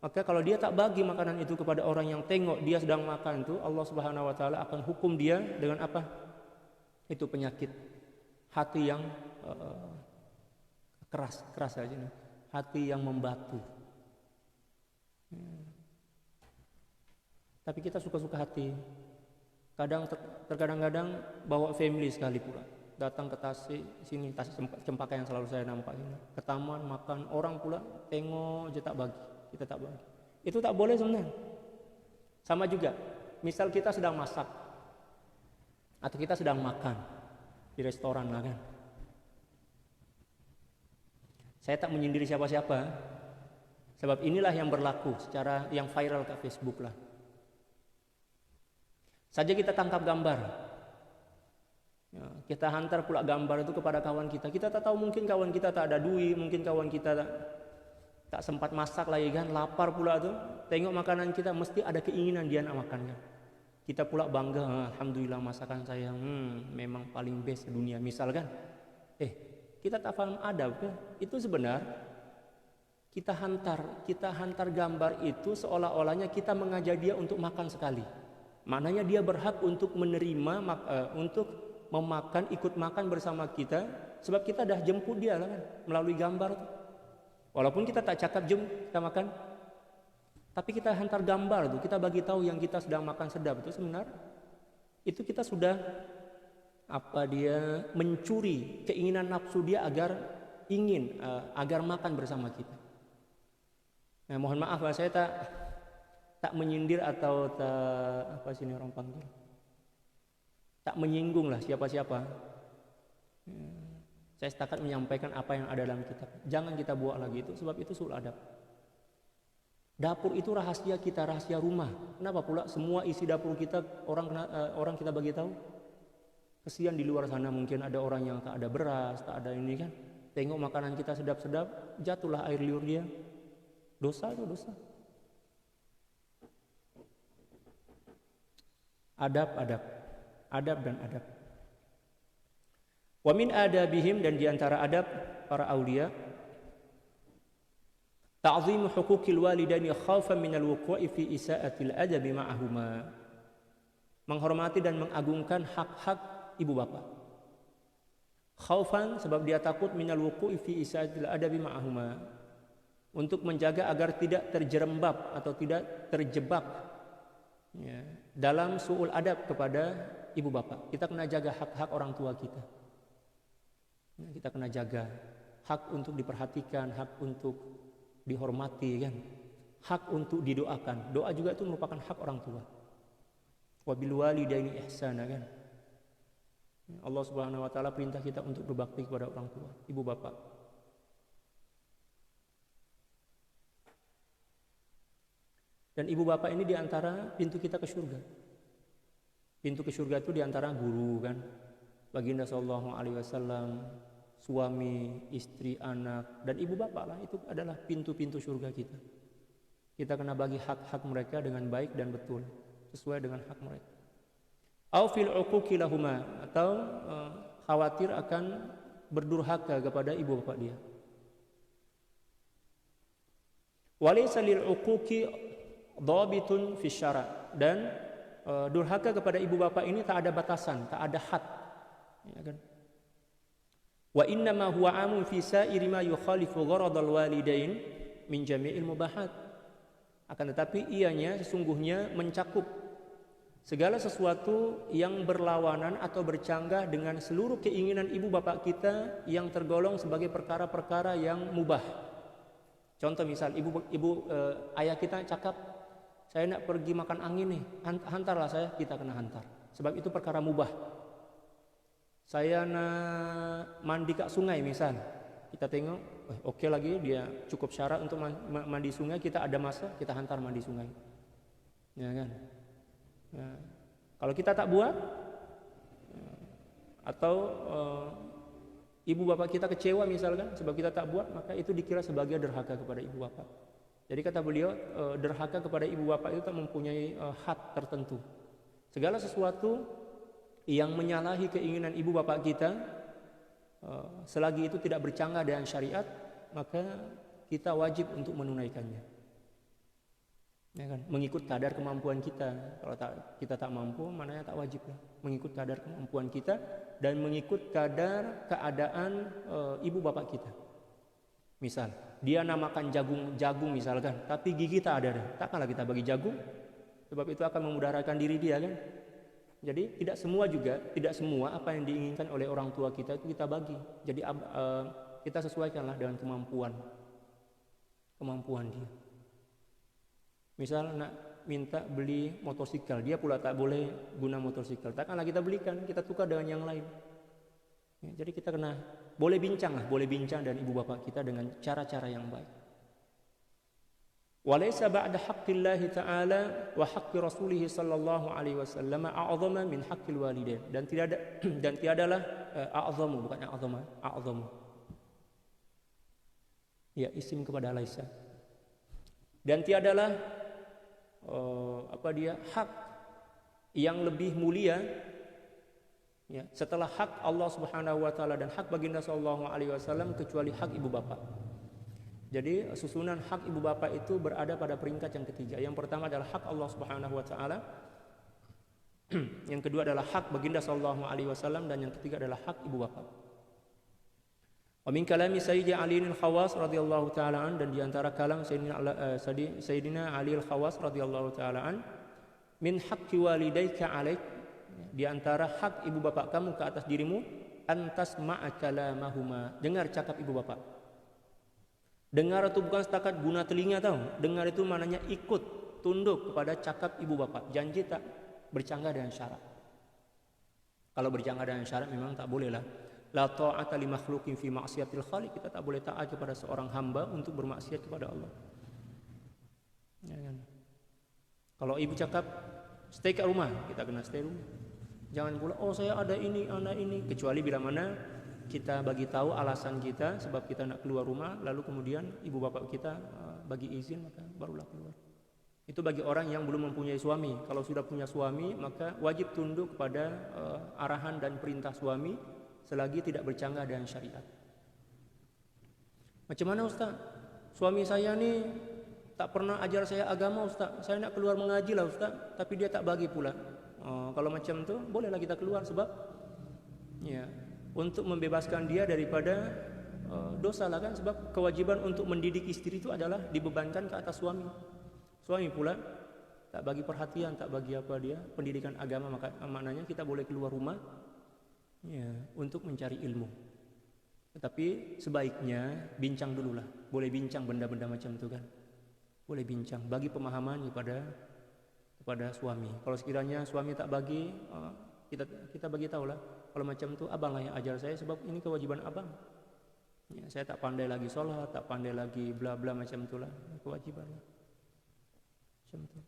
A: Maka kalau dia tak bagi makanan itu kepada orang yang tengok dia sedang makan itu, Allah Subhanahu wa taala akan hukum dia dengan apa? Itu penyakit hati yang keras aja nih. Hati yang membatu. Tapi kita suka-suka hati. Terkadang-kadang bawa family sekali pula, datang ke Tasik sini, Tasik Cempaka yang selalu saya nampak ini, ke taman makan, orang pula tengok je tak bagi, kita tak bagi. Itu tak boleh sebenarnya. Sama juga, misal kita sedang masak atau kita sedang makan di restoran lah kan, saya tak menyindir siapa-siapa, sebab inilah yang berlaku secara yang viral ke Facebook lah. Saja kita tangkap gambar, ya, kita hantar pula gambar itu kepada kawan kita. Kita tak tahu, mungkin kawan kita tak ada duit, mungkin kawan kita tak sempat masak lagi kan, lapar pula tuh. Tengok makanan kita, mesti ada keinginan dia nak makannya. Kita pula bangga, alhamdulillah masakan saya memang paling best di dunia, misalkan. Kita tak paham adab kan? Itu sebenar kita hantar gambar itu seolah-olahnya kita mengajak dia untuk makan sekali. Maknanya dia berhak untuk menerima, untuk memakan, ikut makan bersama kita, sebab kita dah jemput dia lah kan, melalui gambar itu. Walaupun kita tak cakap jom kita makan, tapi kita hantar gambar tuh, kita bagi tahu yang kita sedang makan sedap itu sebenarnya. Itu kita sudah mencuri keinginan nafsu dia agar makan bersama kita. Nah, mohon maaf lah, saya tak menyindir atau tak menyinggung lah siapa-siapa. Saya setakat menyampaikan apa yang ada dalam kitab. Jangan kita buat lagi itu, sebab itu suul adab. Dapur itu rahasia kita, rahasia rumah. Kenapa pula semua isi dapur kita orang kita bagi tahu? Kesian di luar sana mungkin ada orang yang tak ada beras, tak ada ini kan. Tengok makanan kita sedap-sedap, jatuhlah air liur dia. Dosa itu dosa. Adab dan adab. Wa min adabihim, dan diantara adab para aulia, ta'zimu huquqil walidaini khaufan minal wuqu'i fi isa'atil adabi ma'ahuma. Menghormati dan mengagungkan hak-hak ibu bapa. Khaufan sebab dia takut minal wuqu'i fi isa'atil adabi ma'ahuma, untuk menjaga agar tidak terjerembab atau tidak terjebak ya, dalam su'ul adab kepada ibu bapa. Kita kena jaga hak-hak orang tua kita. Kita kena jaga hak untuk diperhatikan, hak untuk dihormati kan, hak untuk didoakan. Doa juga itu merupakan hak orang tua. Wa bil walidaini ihsana kan. Allah Subhanahu wa taala perintah kita untuk berbakti kepada orang tua, ibu bapak. Dan ibu bapak ini diantara pintu kita ke surga. Pintu ke surga itu diantara guru kan, baginda sallallahu alaihi wasallam, suami, istri, anak, dan ibu bapak lah, itu adalah pintu-pintu surga kita. Kita kena bagi hak-hak mereka dengan baik dan betul, sesuai dengan hak mereka. Au fil uquqi lahuma, atau khawatir akan berdurhaka kepada ibu bapak dia. Walaysa lil uquqi dhabitun fi syara', dan durhaka kepada ibu bapak ini tak ada batasan, tak ada had. Ya kan? Wa inna ma huwa amun fi sa'iri ma yukhalifu gharadal walidain min jami'il mubahat. Akan tetapi ianya sesungguhnya mencakup segala sesuatu yang berlawanan atau bercanggah dengan seluruh keinginan ibu bapak kita yang tergolong sebagai perkara-perkara yang mubah. Contoh misal ayah kita cakap, saya nak pergi makan angin nih, hantarlah saya, kita kena hantar. Sebab itu perkara mubah. Saya nak mandi kat sungai misal, kita tengok, oke lagi dia cukup syarat untuk mandi sungai, kita ada masa, kita hantar mandi sungai, ya kan? Ya. Kalau kita tak buat, atau ibu bapak kita kecewa misalkan, sebab kita tak buat, maka itu dikira sebagai derhaka kepada ibu bapak. Jadi kata beliau, derhaka kepada ibu bapak itu tak mempunyai had tertentu. Segala sesuatu yang menyalahi keinginan ibu bapak kita, selagi itu tidak bercanggah dengan syariat, maka kita wajib untuk menunaikannya. Ya kan? Mengikut kadar kemampuan kita. Kalau kita tak mampu, mananya tak wajib lah. Mengikut kadar kemampuan kita dan mengikut kadar keadaan ibu bapak kita. Misal, dia namakan jagung misalkan, tapi gigi tak ada, takkanlah kita bagi jagung, sebab itu akan memudaratkan diri dia kan. Jadi tidak semua apa yang diinginkan oleh orang tua kita itu kita bagi. Jadi kita sesuaikanlah dengan kemampuan dia. Misal nak minta beli motorsikal, dia pula tak boleh guna motorsikal, takkanlah kita belikan, kita tukar dengan yang lain. Ya, jadi kita boleh bincang dengan ibu bapak kita dengan cara-cara yang baik. Walaysa ba'da haqqillahi ta'ala wa haqqi rasulih sallallahu alaihi wasallam a'zama min haqqil walidain, dan tiadalah a'zamu, bukan a'zamu. Ya, isim kepada laisa. Dan tiadalah hak yang lebih mulia ya, setelah hak Allah Subhanahu wa taala dan hak baginda sallallahu alaihi wasallam kecuali hak ibu bapak. Jadi susunan hak ibu bapak itu berada pada peringkat yang ketiga. Yang pertama adalah hak Allah Subhanahu wa taala. Yang kedua adalah hak baginda sallallahu alaihi wasallam, dan yang ketiga adalah hak ibu bapak. Wa min kalami Sayyidina Ali al-Khawas radhiyallahu taala an, dan di antara kalam Sayyidina Ali al-Khawas radhiyallahu taala an, min haqqi walidayka alaik, di antara hak ibu bapak kamu ke atas dirimu, antas ma'a kalamahuma, dengar cakap ibu bapak. Dengar itu bukan setakat guna telinga tahu. Dengar itu maknanya ikut, tunduk kepada cakap ibu bapak. Janji tak bercanggah dengan syarat. Kalau bercanggah dengan syarat memang tak boleh lah. La ta'ata li makhluqin fi ma'siyatil khaliq. Kita tak boleh taat kepada seorang hamba untuk bermaksiat kepada Allah. Ya kan? Kalau ibu cakap stay kat rumah, kita kena stay rumah. Jangan pula saya ada ini, kecuali bila mana kita bagi tahu alasan kita sebab kita nak keluar rumah, lalu kemudian ibu bapak kita bagi izin, maka barulah keluar. Itu bagi orang yang belum mempunyai suami. Kalau sudah punya suami, maka wajib tunduk kepada arahan dan perintah suami selagi tidak bercanggah dengan syariat. Macam mana Ustaz? Suami saya ni tak pernah ajar saya agama Ustaz. Saya nak keluar mengaji lah Ustaz, tapi dia tak bagi pula. Kalau macam tu, bolehlah kita keluar sebab ya, untuk membebaskan dia daripada dosa lah kan, sebab kewajiban untuk mendidik istri itu adalah dibebankan ke atas suami. Suami pula tak bagi perhatian, tak bagi apa dia pendidikan agama, maka maknanya kita boleh keluar rumah ya, untuk mencari ilmu. Tetapi sebaiknya bincang dululah. Boleh bincang benda-benda macam itu kan. Boleh bincang, bagi pemahaman kepada suami. Kalau sekiranya suami tak bagi, kita bagi tahulah. Kalau macam tu abang lah yang ajar saya sebab ini kewajiban abang. Ya, saya tak pandai lagi solat, tak pandai lagi bla bla macam itulah, kewajiban lah. Macam tu.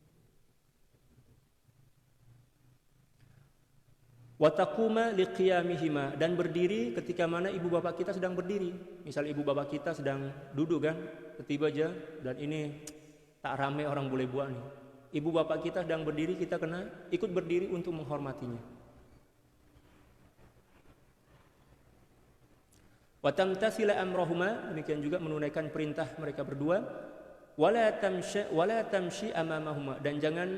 A: Wa taquma liqiyamihima, dan berdiri ketika mana ibu bapa kita sedang berdiri. Misal ibu bapa kita sedang duduk kan, tiba aja dan ini tak ramai orang boleh buat nih. Ibu bapak kita sedang berdiri, kita kena ikut berdiri untuk menghormatinya. Wa tamtasila amrahuma, demikian juga menunaikan perintah mereka berdua. Wala tamshi amamahuma, dan jangan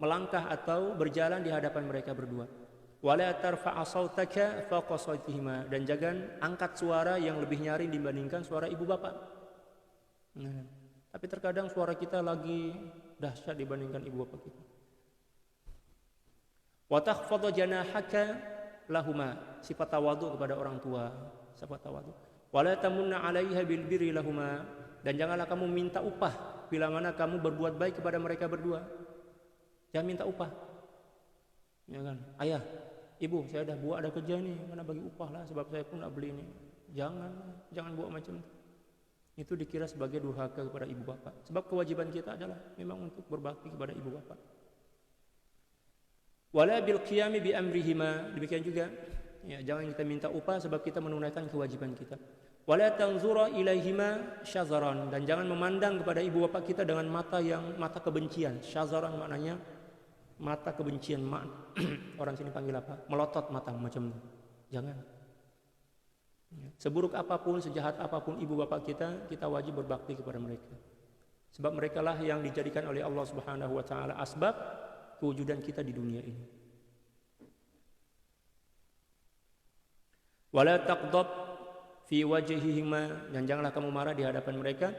A: melangkah atau berjalan di hadapan mereka berdua. Wala tarfa'a sautaka fawqa sautihima, dan jangan angkat suara yang lebih nyaring dibandingkan suara ibu bapak. Nah, tapi terkadang suara kita lagi dahsyat dibandingkan ibu bapak kita. Wa takhfadhu janahaka lahuma, sifat tawadhu kepada orang tua, sifat tawadhu. Wala tamunna 'alaiha bil birri lahuma, dan janganlah kamu minta upah bila mana kamu berbuat baik kepada mereka berdua. Jangan minta upah. Ya kan? Ayah, ibu, saya dah buat ada kerja ni, mana bagi upah lah sebab saya pun nak beli ni. Jangan buat macam tu. Itu dikira sebagai durhaka kepada ibu bapa. Sebab kewajiban kita adalah memang untuk berbakti kepada ibu bapa. Wala bil qiyami bi amrihima, demikian juga ya, jangan kita minta upah sebab kita menunaikan kewajiban kita. Wala tanzura ilaihima syazaran, dan jangan memandang kepada ibu bapa kita dengan mata kebencian. Syazaran maknanya mata kebencian. Orang sini panggil apa? Melotot mata macam itu. Jangan. Seburuk apapun, sejahat apapun ibu bapa kita wajib berbakti kepada mereka. Sebab mereka lah yang dijadikan oleh Allah Subhanahu wa taala asbab kewujudan kita di dunia ini. Wala taqdab fi wajhihima, dan janganlah kamu marah di hadapan mereka.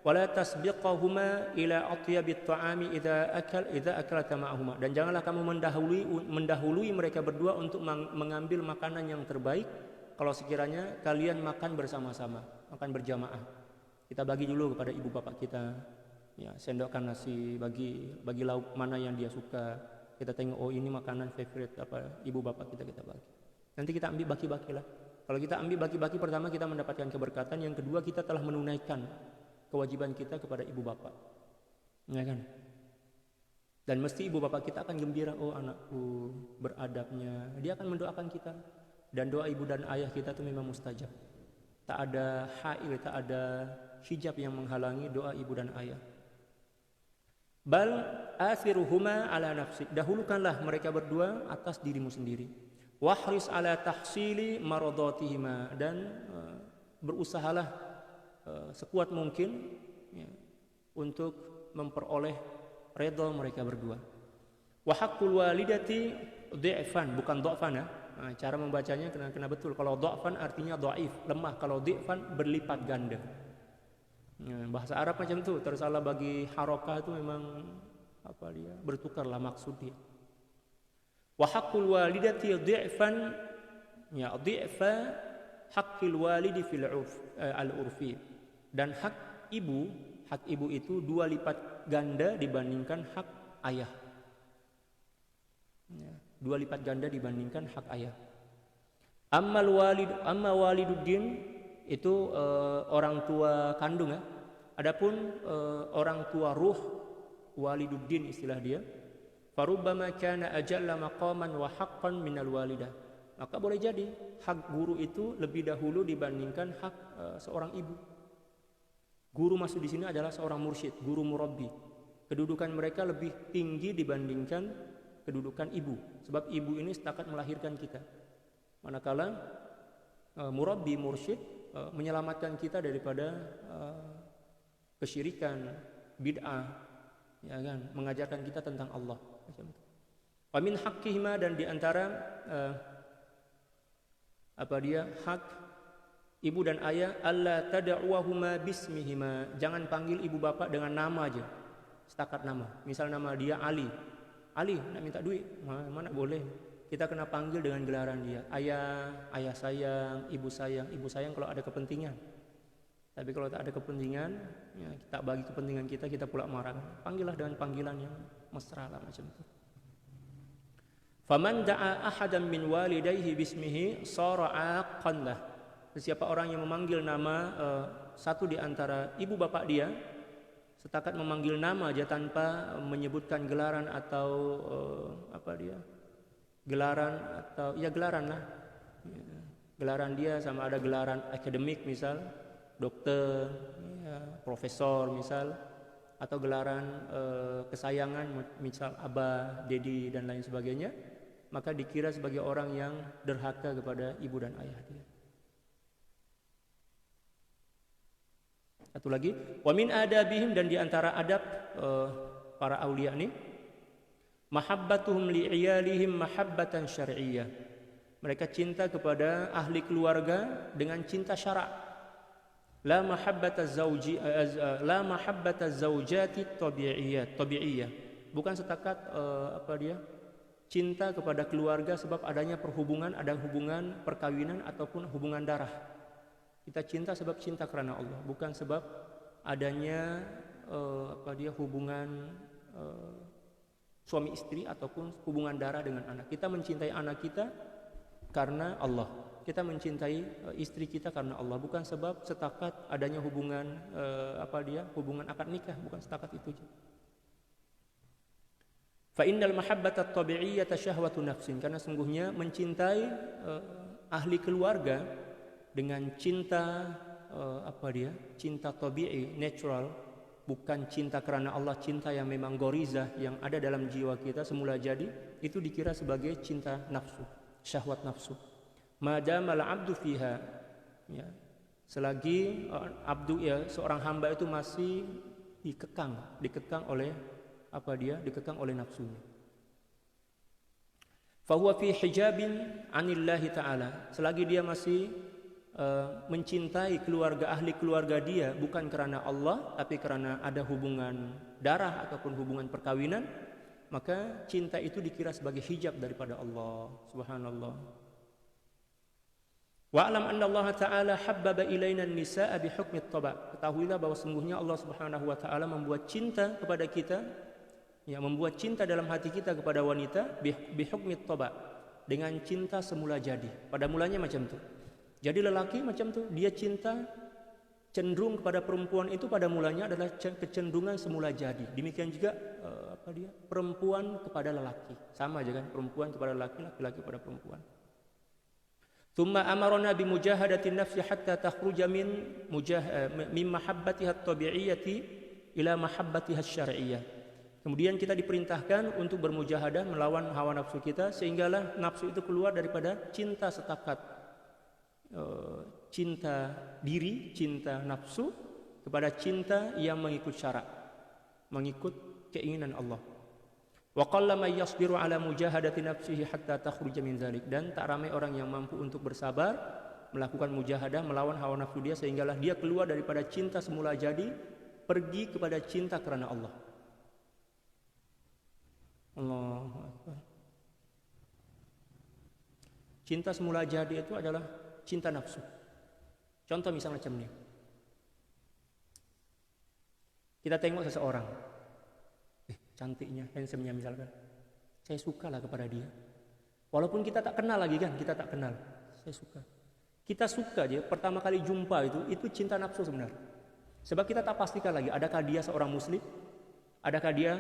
A: Wala tasbiqahuma ila atyabit ta'ami idza akalta ma'ahuma, dan janganlah kamu mendahului mereka berdua untuk mengambil makanan yang terbaik kalau sekiranya kalian makan bersama-sama, makan berjamaah. Kita bagi dulu kepada ibu bapak kita, ya, sendokkan nasi, bagi lauk mana yang dia suka. Kita tengok, oh ini makanan favorite apa ibu bapak kita bagi. Nanti kita ambil baki-bakilah. Kalau kita ambil baki-baki, pertama kita mendapatkan keberkatan, yang kedua kita telah menunaikan kewajiban kita kepada ibu bapak. Ya kan? Dan mesti ibu bapak kita akan gembira, oh anakku beradabnya. Dia akan mendoakan kita. Dan doa ibu dan ayah kita itu memang mustajab. Tak ada hail, tak ada hijab yang menghalangi doa ibu dan ayah. Bal athiruhuma ala nafsik, dahulukanlah mereka berdua atas dirimu sendiri. Wahris ala tahsili maradatihima, dan berusahalah sekuat mungkin ya, untuk memperoleh redha mereka berdua. Wa haqqul walidati dhi'fan, bukan dha'fan ya. Nah, cara membacanya kena betul. Kalau dha'fan artinya dhaif, lemah. Kalau dhi'fan berlipat ganda. Ya, bahasa Arab macam tu, tersalah bagi harokah itu memang apa dia bertukarlah maksud dia. Wa haqqul walidati dhi'fan, ya dhi'fa haqqil walidi fil al-urfi, dan hak ibu itu 2 lipat ganda dibandingkan hak ayah. Ya, 2 lipat ganda dibandingkan hak ayah. Amma waliduddin itu orang tua kandung ya. Adapun orang tua ruh, waliduddin istilah dia. Farubbama kana ajalla maqaman wa haqqan minal walidah. Maka boleh jadi hak guru itu lebih dahulu dibandingkan hak seorang ibu. Guru masuk di sini adalah seorang mursyid, guru murabbi. Kedudukan mereka lebih tinggi dibandingkan kedudukan ibu. Sebab ibu ini setakat melahirkan kita. Manakala murabbi, mursyid menyelamatkan kita daripada kesyirikan, bid'ah, ya kan, mengajarkan kita tentang Allah. Wa min haqqihima, dan diantara hak ibu dan ayah, alla tad'uwahuma bismihima, jangan panggil ibu bapak dengan nama aja, setakat nama. Misal nama dia Ali nak minta duit, mana boleh. Kita kena panggil dengan gelaran dia, ayah sayang, ibu sayang kalau ada kepentingan. Tapi kalau tak ada kepentingan, ya, kita bagi kepentingan kita pula marah. Panggillah dengan panggilan yang mesra lah macam itu. Faman da'a ahadan min walidayhi bismihi sara aqan lah. Siapa orang yang memanggil nama satu di antara ibu bapak dia, setakat memanggil nama aja tanpa menyebutkan gelaran atau gelaran lah. Gelaran dia sama ada gelaran akademik misal, dokter, ya, profesor misal, atau gelaran kesayangan misal abah, dedi dan lain sebagainya, maka dikira sebagai orang yang derhaka kepada ibu dan ayah dia. Satu lagi, wa min adabihim, dan diantara adab para aulia ini, mahabbatuhum li'iyalihim mahabbatan syar'iyyah. Mereka cinta kepada ahli keluarga dengan cinta syarak. La mahabbata zaujati tabi'iyah. Bukan setakat cinta kepada keluarga sebab adanya ada hubungan perkawinan ataupun hubungan darah. Kita cinta sebab cinta karena Allah, bukan sebab adanya hubungan suami istri ataupun hubungan darah dengan anak. Kita mencintai anak kita karena Allah. Kita mencintai istri kita karena Allah, bukan sebab setakat adanya hubungan hubungan akad nikah, bukan setakat itu. Fa innal mahabbata at-tabi'iyyata syahwatu nafsin, karena sungguhnya mencintai ahli keluarga dengan cinta cinta tabi'i, natural, bukan cinta karena Allah, cinta yang memang gorizah yang ada dalam jiwa kita semula jadi, itu dikira sebagai cinta nafsu, syahwat nafsu. Madamal abdu fiha, ya, selagi abdu, ya, seorang hamba itu masih dikekang oleh dikekang oleh nafsunya. Fahuwa fi hijabin anillahi ta'ala, selagi dia masih mencintai ahli keluarga dia bukan karena Allah tapi karena ada hubungan darah ataupun hubungan perkawinan, maka cinta itu dikira sebagai hijab daripada Allah. Subhanallah. Wa'lam anna Allah Ta'ala habbaba ilaina an-nisaa bi hukmi at-taba'. Ketahuilah bahwa sungguhnya Allah Subhanahu wa taala membuat cinta kepada kita, ya, membuat cinta dalam hati kita kepada wanita bi hukmi at-taba', dengan cinta semula jadi. Pada mulanya macam itu. Jadi lelaki macam itu, dia cinta cenderung kepada perempuan itu pada mulanya adalah kecenderungan semula jadi. Demikian juga perempuan kepada lelaki. Sama aja kan, perempuan kepada lelaki, laki-laki kepada perempuan. Thumma amarna bi mujahadati nafsi hatta takhruja min mahabbatiha at-tabi'iyyati ila mahabbatiha asy-syar'iyyah. Kemudian kita diperintahkan untuk bermujahadah melawan hawa nafsu kita sehinggalah nafsu itu keluar daripada cinta setakat cinta diri, cinta nafsu, kepada cinta yang mengikut syarak, mengikut keinginan Allah. Wa qalla may yasbiru ala mujahadati nafsihi hatta takhruja min dzalik, dan tak ramai orang yang mampu untuk bersabar melakukan mujahadah melawan hawa nafsu dia sehinggalah dia keluar daripada cinta semula jadi pergi kepada cinta karena Allah. Allahu Akbar. Cinta semula jadi itu adalah cinta nafsu. Contoh misalnya macam ini. Kita tengok seseorang, cantiknya, handsome-nya misalkan. Saya sukalah kepada dia. Walaupun kita tak kenal lagi kan, kita tak kenal. saya suka. Kita suka aja pertama kali jumpa itu cinta nafsu sebenarnya. Sebab kita tak pastikan lagi adakah dia seorang muslim, adakah dia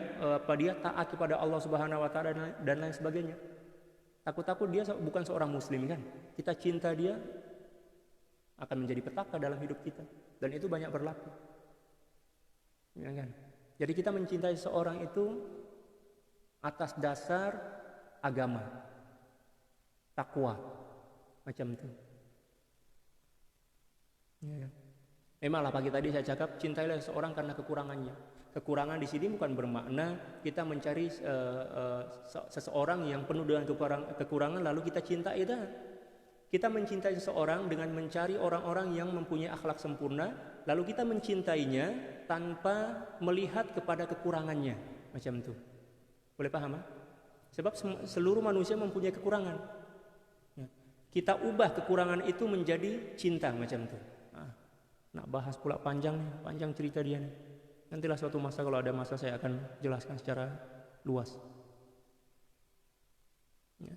A: dia taat kepada Allah Subhanahu wa taala dan lain sebagainya. Takut-takut dia bukan seorang muslim kan. Kita cinta dia akan menjadi petaka dalam hidup kita dan itu banyak berlaku. Ya kan? Jadi kita mencintai seorang itu atas dasar agama, takwa, macam itu. Ya. Memanglah pagi tadi saya cakap cintailah seorang karena kekurangannya. Kekurangan di sini bukan bermakna kita mencari seseorang yang penuh dengan kekurangan lalu kita cintai itu. Kita mencintai seseorang dengan mencari orang-orang yang mempunyai akhlak sempurna, lalu kita mencintainya tanpa melihat kepada kekurangannya, macam itu. Boleh paham? Sebab seluruh manusia mempunyai kekurangan. Kita ubah kekurangan itu menjadi cinta, macam itu. Nak bahas pula panjang cerita dia nih. Nantilah suatu masa kalau ada masa saya akan jelaskan secara luas. Ya.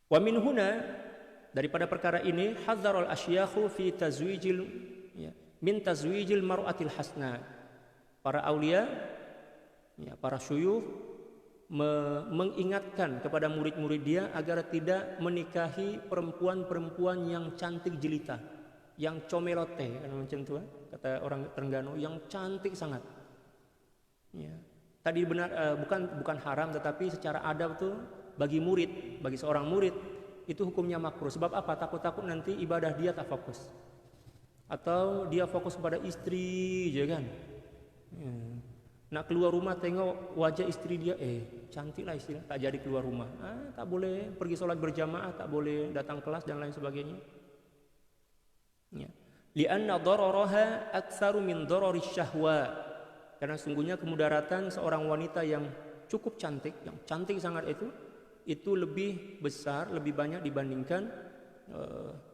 A: Wa min huna, daripada perkara ini hadzarul asyakhu fi tazwijil min tazwijil mar'atil hasna. Para aulia, para syuyukh mengingatkan kepada murid-murid dia agar tidak menikahi perempuan-perempuan yang cantik jelita, yang comelote, kan macam itu kata orang Terengganu, yang cantik sangat. Ya. Tadi benar bukan haram, tetapi secara adab tuh bagi seorang murid itu hukumnya makruh. Sebab apa? Takut-takut nanti ibadah dia tak fokus, atau dia fokus pada istri, je kan. Ya. Nak keluar rumah tengok wajah istri dia, cantik lah istri, tak jadi keluar rumah. Tak boleh pergi sholat berjamaah, tak boleh datang kelas dan lain sebagainya. Ya. Lianna dararaha aktsaru min darari syahwa. Karena sungguhnya kemudaratan seorang wanita yang cukup cantik, yang cantik sangat itu lebih besar, lebih banyak dibandingkan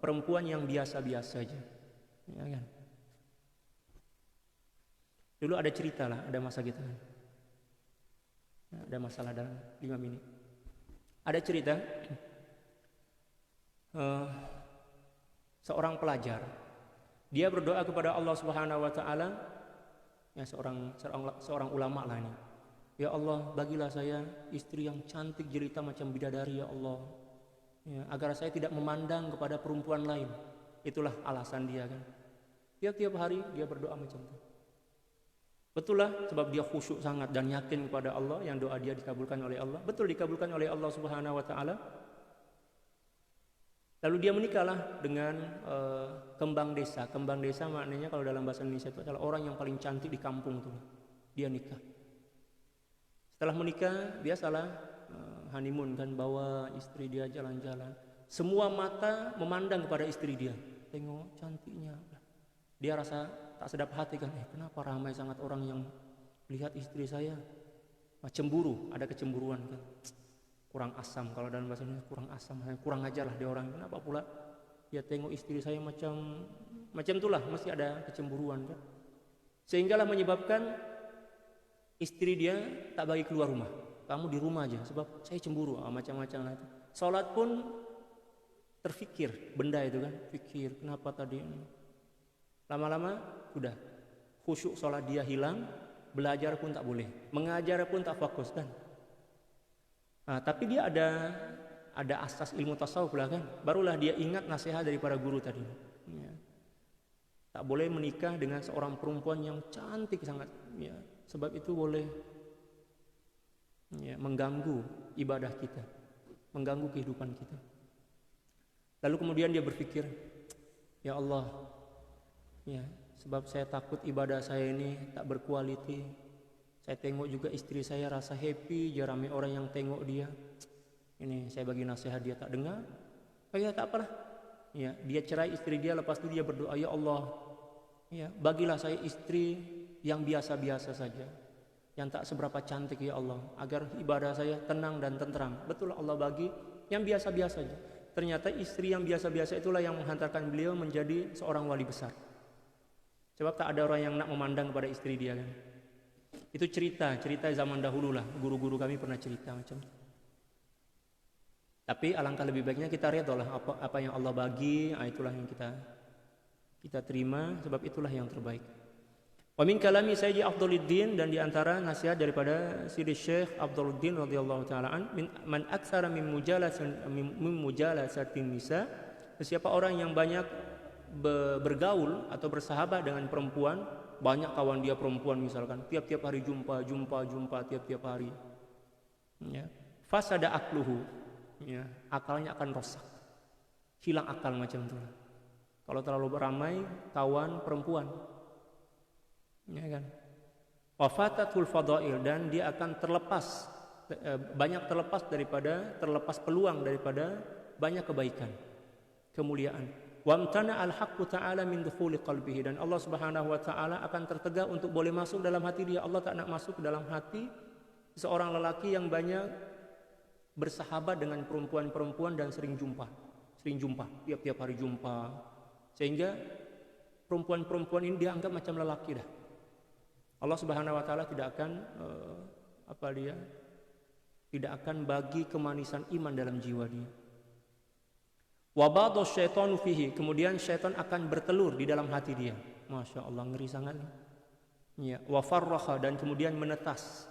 A: perempuan yang biasa-biasa aja. Ya kan? Dulu ada cerita lah, ada masa kita. Ada masalah dalam 5 menit. Ada cerita seorang pelajar, dia berdoa kepada Allah Subhanahu wa taala, ya seorang ulama lah ini. Ya Allah, bagilah saya istri yang cantik jelita macam bidadari ya Allah. Ya, agar saya tidak memandang kepada perempuan lain. Itulah alasan dia kan. Tiap hari dia berdoa macam itu. Betul lah, sebab dia khusyuk sangat dan yakin kepada Allah, yang doa dia dikabulkan oleh Allah. Betul dikabulkan oleh Allah Subhanahu wa taala. Lalu dia menikahlah dengan kembang desa. Kembang desa maknanya kalau dalam bahasa Indonesia itu adalah orang yang paling cantik di kampung tuh. Dia nikah. Setelah menikah, biasalah honeymoon kan, bawa istri dia jalan-jalan. Semua mata memandang kepada istri dia. Tengok cantiknya. Dia rasa tak sedap hati kan, kenapa ramai sangat orang yang lihat istri saya. Cemburu, ada kecemburuan kan. Kurang asam, kalau dalam bahasa Indonesia kurang asam, kurang ajar lah dia orang. Kenapa pula dia tengok istri saya macam itulah, mesti ada kecemburuan kan. Sehinggalah menyebabkan istri dia tak bagi keluar rumah. Kamu di rumah aja, sebab saya cemburu, macam-macam lah itu. Salat pun terfikir benda itu kan, fikir kenapa tadi. Lama-lama sudah khusyuk salat dia hilang, belajar pun tak boleh, mengajar pun tak fokus kan. Tapi dia ada asas ilmu tasawuf lah kan. Barulah dia ingat nasihat dari para guru tadi. Ya. Tak boleh menikah dengan seorang perempuan yang cantik sangat. Ya. Sebab itu boleh mengganggu ibadah kita, mengganggu kehidupan kita. Lalu kemudian dia berpikir, ya Allah, ya, sebab saya takut ibadah saya ini tak berkualiti. Saya tengok juga istri saya rasa happy, jarang orang yang tengok dia. Ini saya bagi nasihat dia tak dengar. Ya tak apalah. Ya, dia cerai istri dia, lepas itu dia berdoa, ya Allah, ya, bagilah saya istri yang biasa-biasa saja, yang tak seberapa cantik ya Allah, agar ibadah saya tenang dan tenteram. Betul Allah bagi yang biasa-biasa saja. Ternyata istri yang biasa-biasa itulah yang menghantarkan beliau menjadi seorang wali besar. Sebab tak ada orang yang nak memandang kepada istri dia kan. Itu cerita zaman dahulu lah. Guru-guru kami pernah cerita macam itu. Tapi alangkah lebih baiknya kita ridho lah apa yang Allah bagi, itulah yang kita terima, sebab itulah yang terbaik. Wa min kalami Sayyidi Afdaluddin, dan di antara nasihat daripada Sidi Syekh Afdaluddin radhiyallahu taala man aktsara min mujalasatin nisa, siapa orang yang banyak bergaul atau bersahabat dengan perempuan, banyak kawan dia perempuan misalkan, tiap-tiap hari jumpa tiap-tiap hari. Ya. Fasada akluhu. Ya, akalnya akan rusak. Hilang akal macam itu. Kalau terlalu beramai kawan perempuan. Ya kan? Wafatatul fadail, dan dia akan terlepas terlepas peluang daripada banyak kebaikan, kemuliaan. Wamtana al-haqqu ta'ala min dukhuli qalbihi, dan Allah Subhanahu wa taala akan tertegak untuk boleh masuk dalam hati dia. Allah tak nak masuk ke dalam hati seorang lelaki yang banyak bersahabat dengan perempuan-perempuan dan sering jumpa, tiap-tiap hari jumpa, sehingga perempuan-perempuan ini dianggap macam lelaki dah. Allah Subhanahu wa taala tidak akan bagi kemanisan iman dalam jiwa dia. Wa ba'dha syaitanu fihi, kemudian syaitan akan bertelur di dalam hati dia. Masya Allah, ngeri sangat. Ya, wa farraha, dan kemudian menetas.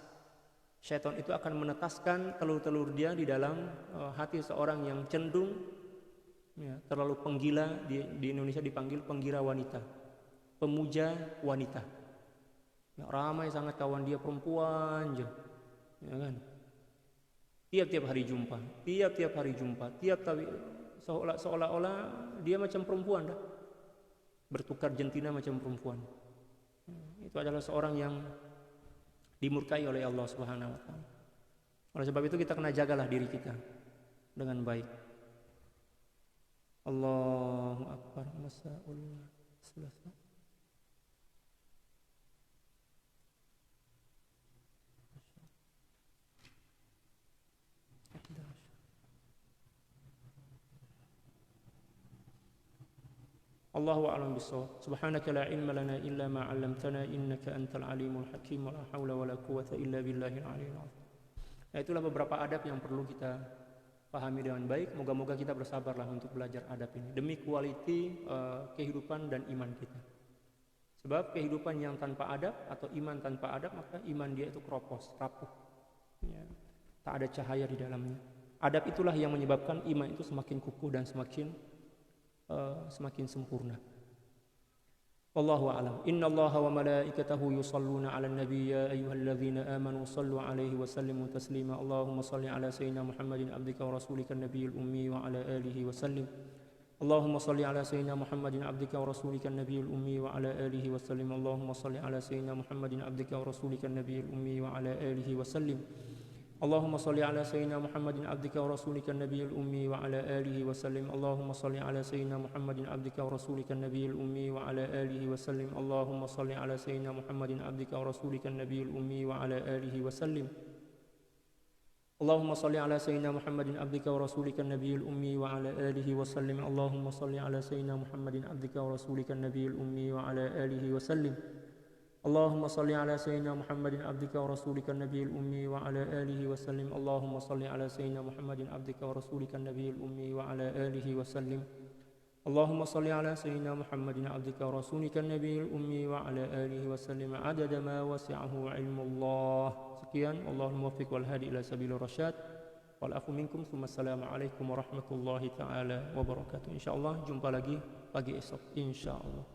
A: Syaitan itu akan menetaskan telur-telur dia di dalam hati seorang yang cenderung terlalu penggila. Di Indonesia dipanggil penggila wanita, pemuja wanita. Ya, ramai sangat kawan dia perempuan aja, ya kan? Tiap-tiap hari jumpa, seolah-olah dia macam perempuan dah, bertukar jantina macam perempuan. Itu adalah seorang yang dimurkai oleh Allah Subhanahu wa taala. Oleh sebab itu kita kena jagalah diri kita dengan baik. Allahu akbar. Masyaallah. Selesai. Allahu a'lam bissawab. Subhanaka la ilma lana illa ma 'allamtana innaka antal alimul hakim, wa la haula wa la quwwata illa billahil aliyyil azim. Nah, itulah beberapa adab yang perlu kita pahami dengan baik. Moga-moga kita bersabarlah untuk belajar adab ini demi kualiti kehidupan dan iman kita. Sebab kehidupan yang tanpa adab atau iman tanpa adab, maka iman dia itu keropos, rapuh. Ya, tak ada cahaya di dalamnya. Adab itulah yang menyebabkan iman itu semakin kukuh dan semakin sempurna. Wallahu a'lam. Innallaha wa malaikatahu yusalluna 'alan nabiy ya ayyuhalladzina amanu shallu 'alaihi wa sallimu taslima. Allahumma shalli 'ala sayyidina Muhammadin 'abdika wa rasulika nabiyil ummi wa 'ala alihi wa sallim. Allahumma shalli 'ala sayyidina Muhammadin 'abdika wa rasulika nabiyil ummi wa 'ala alihi wa sallim. Allahumma shalli 'ala sayyidina Muhammadin 'abdika wa rasulika nabiyil ummi wa 'ala alihi wa sallim. Allahumma salli ala sayyidina Muhammadin 'abdika wa rasulika nabiyil ummi wa 'ala alihi wa sallim. Allahumma salli ala sayyidina Muhammadin 'abdika wa rasulika nabiyil ummi wa 'ala alihi wa sallim. Allahumma salli ala sayyidina Muhammadin 'abdika wa rasulika nabiyil ummi wa 'ala alihi wa sallim. Allahumma salli ala sayyidina Muhammadin 'abdika wa rasulika nabiyil ummi wa 'ala alihi wa sallim. Allahumma salli ala sayyidina Muhammadin 'abdika wa rasulika nabiyil ummi wa 'ala alihi wa sallim. Allahumma salli ala sayyidina Muhammadin 'abdika wa rasulika nabiyil ummi wa 'ala alihi wa sallim. Allahumma salli ala sayyidina Muhammadin 'abdika wa rasulika nabiyil ummi wa 'ala alihi wa sallim. Allahumma salli ala sayyidina Muhammadin 'abdika wa rasulika nabiyil ummi wa 'ala alihi wa sallim adada ma wasi'ahu 'ilmullah. Sekian, Allahul muwaffiq wal hadi ila sabilir rasyad. Wal afu minkum. Assalamu alaikum warahmatullahi taala wabarakatuh. Insyaallah jumpa lagi pagi esok insyaallah.